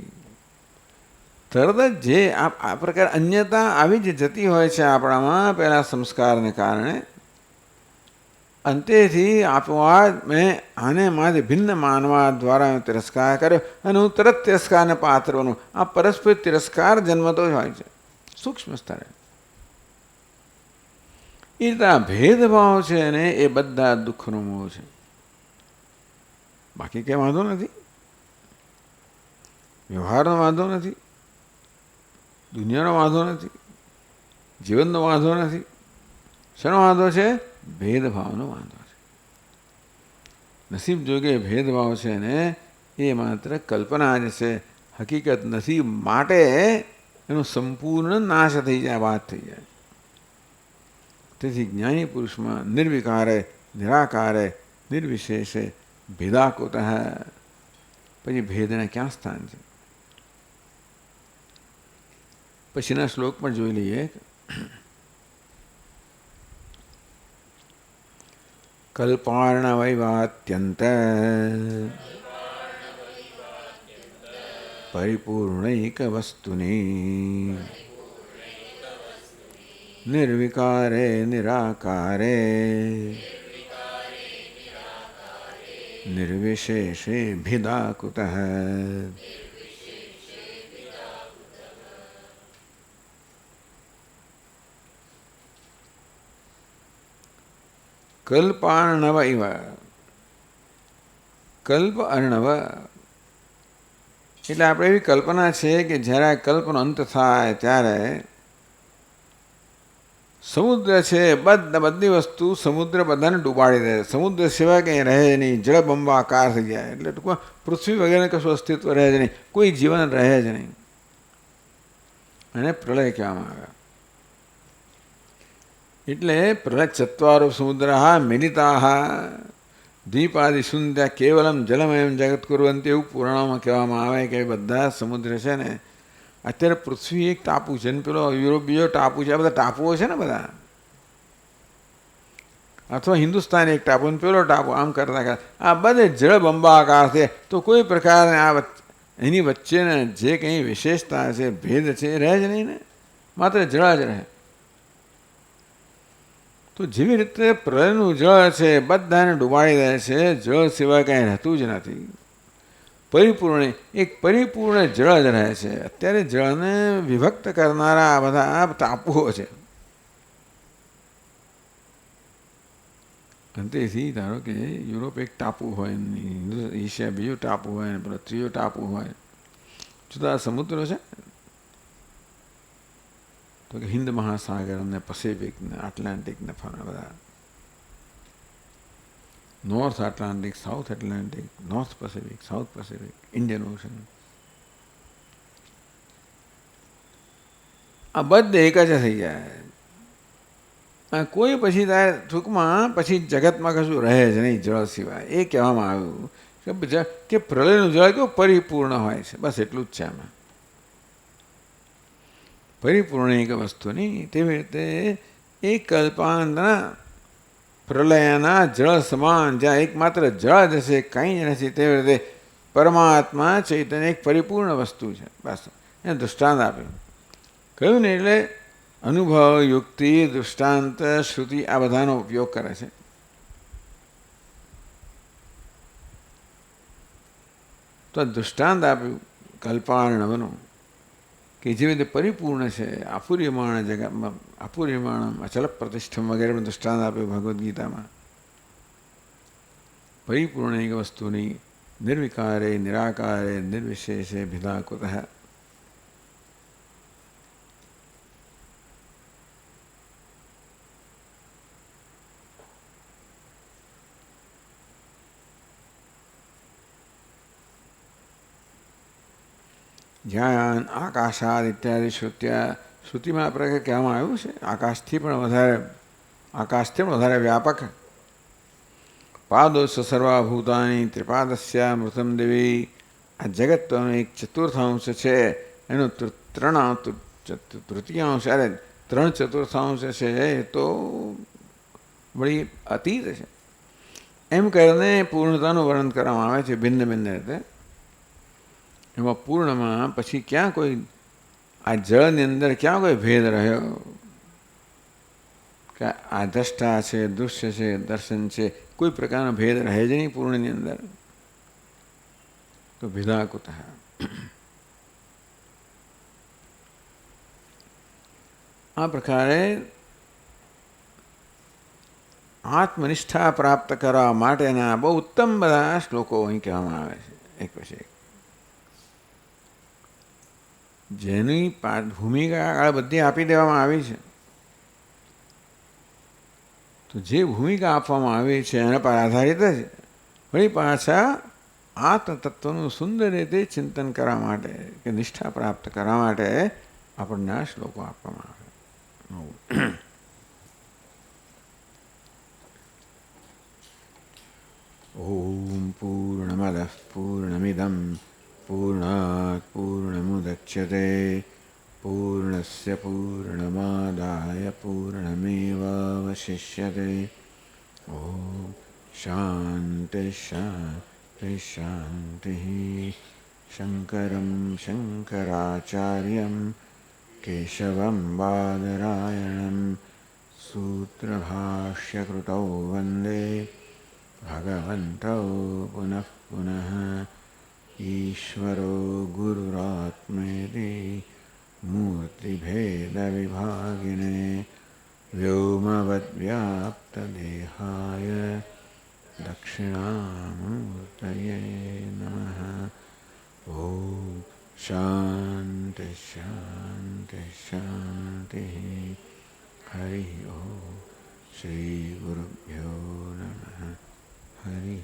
તરત જ જે આ પ્રકાર અન્યતા આવી જ જતી હોય છે આપણામાં પહેલાં સંસ્કારને કારણે. અંતેથી આપોઆપ મેં આને મારે ભિન્ન માનવા દ્વારા તિરસ્કાર કર્યો અને હું તરત તિરસ્કારને પાત્ર બનું. આ પરસ્પર તિરસ્કાર જન્મતો જ હોય છે સૂક્ષ્મ સ્તરે. એ રીતે આ ભેદભાવ છે ને એ બધા દુઃખનો મોહ છે. બાકી કંઈ વાંધો નથી, વ્યવહારનો વાંધો નથી, દુનિયાનો વાંધો નથી, જીવનનો વાંધો નથી, શેનો વાંધો છે? ભેદભાવનો વાંધો છે. નસીબ જોગે ભેદભાવ છે ને એ માત્ર કલ્પના જ છે, હકીકત નથી. માટે એનો સંપૂર્ણ નાશ થઈ જાય, વાત થઈ જાય. તેથી જ્ઞાની પુરુષમાં નિર્વિકારે, નિરાકારે, નિર્વિશેષે ભેદાકુત. પછી ભેદને ક્યાં સ્થાન છે? પછીના શ્લોક પણ જોઈ લઈએ. કલ્પાર્ણવૈવાત્યંત પરિપૂર્ણૈક વસ્તુની નિર્વિકારે નિરાકારે નિર્વિશેષે ભેદાકુત. કલ્પાર્ણવ ઇવ. કલ્પ અર્ણવ એટલે આપણે એવી કલ્પના છે કે જ્યારે આ કલ્પનો અંત થાય ત્યારે સમુદ્ર છે, બધી વસ્તુ સમુદ્ર બધાને ડૂબાડી દે. સમુદ્ર સિવાય કંઈ રહે નહીં, જળબંબાકાર થઈ જાય. એટલે ટૂંકમાં પૃથ્વી વગેરે કશું અસ્તિત્વ રહે જ નહીં, કોઈ જીવન રહે જ નહીં. એને પ્રલય કહેવામાં આવે. એટલે પ્રલય ચત્વારો સમુદ્ર મિલિતા દ્વીપાદિ સુંદર કેવલમ જલમયમ જગત કુર્વંતી, એવું પુરાણોમાં કહેવામાં આવે કે બધા સમુદ્ર છે ને, અત્યારે પૃથ્વી એક ટાપુ છે ને પેલો યુરોપ બીજો ટાપુ છે. આ બધા ટાપુઓ છે ને બધા, અથવા હિન્દુસ્તાન એક ટાપુ ને પેલો ટાપુ, આમ કરતા કરતા આ બધે જળબંબાકાર છે. તો કોઈ પ્રકારે આ એની વચ્ચેને જે કંઈ વિશેષતા છે, ભેદ છે, એ રહે જ નહીં ને, માત્ર જળ જ રહે. તો જેવી રીતે પ્રલયનું જળ છે બધાને ડૂબાડી દે છે, જળ સિવાય કાંઈ રહેતું જ નથી. પરિપૂર્ણ એક પરિપૂર્ણ જળ જ રહે છે. અત્યારે જળને વિભક્ત કરનારા આ બધા ટાપુઓ છે. તેથી ધારો કે યુરોપ એક ટાપુ હોય, એશિયા બીજો ટાપુ હોય, ને પેલો ત્રીજો ટાપુ હોય, જુદા સમુદ્રો છે. તો કે હિન્દ મહાસાગર ને પેસિફિક ને એટલાન્ટિક ને બધા, north Atlantic, south Atlantic, north Pacific, south Pacific, Indian ocean, આ બધે એક જ થઈ જાય. કોઈ પછી તારે ટૂંકમાં પછી જગતમાં કશું રહે જ નહીં જળ સિવાય. એ કહેવામાં આવ્યું કે પ્રલયનું જળ કેવું પરિપૂર્ણ હોય છે, બસ એટલું જ છે આમાં. પરિપૂર્ણ એક વસ્તુ નહીં. તેવી રીતે એક કલ્પાંતના પ્રલયના જળ સમાન, જ્યાં એકમાત્ર જળ જ હશે, કંઈ જ નથી. તેવી રીતે પરમાત્મા ચૈતન્ય એક પરિપૂર્ણ વસ્તુ છે. બસ એને દૃષ્ટાંત આપ્યું. કહ્યું ને, એટલે અનુભવ, યુક્તિ, દૃષ્ટાંત, શ્રુતિ આ બધાનો ઉપયોગ કરે છે. તો દૃષ્ટાંત આપ્યું કલ્પાર્ણવનું, કે જેવી રીતે પરિપૂર્ણ છે. અપૂર્યમાણ જગતમાં અપૂર્યમાણમ અચલ પ્રતિષ્ઠમ વગેરેનું દૃષ્ટાંત આપ્યું ભગવદ્ ગીતામાં. પરિપૂર્ણ એક વસ્તુની નિર્વિકારે નિરાકારે નિર્વિશેષે ભેદાકુત. જ્ઞાન આકાશાદ ઇત્યાદિ શ્રુતિમાં આ પ્રકારે કહેવામાં આવ્યું છે. આકાશથી પણ વધારે વ્યાપક. પાદોશ સર્વાભૂતાની ત્રિપાદસ્યા મૃતમ દેવી. આ જગતનો એક ચતુર્થાંશ છે, એનો તૃતીયાંશ, અરે 3/4 છે, એ તો વળી અતીત છે. એમ કરીને પૂર્ણતાનું વર્ણન કરવામાં આવે છે ભિન્ન ભિન્ન રીતે. એમાં પૂર્ણમાં પછી ક્યાં કોઈ આ જળની અંદર ક્યાં કોઈ ભેદ રહ્યો? કે આ દ્રષ્ટા છે, દૃશ્ય છે, દર્શન છે, કોઈ પ્રકારનો ભેદ રહે જ નહીં પૂર્ણની અંદર. તો ભેદાકુત. આ પ્રકારે આત્મનિષ્ઠા પ્રાપ્ત કરવા માટેના બહુ ઉત્તમ બધા શ્લોકો અહીં કહેવામાં આવે છે, એક પછી એક. જેની ભૂમિકા આગળ બધી આપી દેવામાં આવી છે. તો જે ભૂમિકા આપવામાં આવી છે એના પર આધારિત જ વળી પાછા આત્મતત્વનું સુંદર રીતે ચિંતન કરવા માટે કે નિષ્ઠા પ્રાપ્ત કરવા માટે આપણને આ શ્લોકો આપવામાં આવે. ઓમ પૂર્ણમદ પૂર્ણમિદમ પૂર્ણાત પૂર્ણમુદચ્યતે પૂર્ણસ્ય પૂર્ણમાદાય પૂર્ણમેવાવશિષ્યતે. ઓમ શાંતિ શાંતિ શાંતિ. શંકરં શંકરાચાર્યં કેશવં બાદરાયણં સૂત્રભાષ્યકૃતૌ વંદે ભગવन्तौ પુનઃ પુનઃ. ઈશ્વરો ગુરુરાત્મેતિ મૂર્તિભેદવિભાગિને વ્યોમવદ્વ્યાપ્તદેહાય દક્ષિણામૂર્તયે નમઃ. ઓમ શાંતિ શાંતિ શાંતિ. હરિ ઓમ. શ્રી ગુરુભ્યો નમઃ. હરિ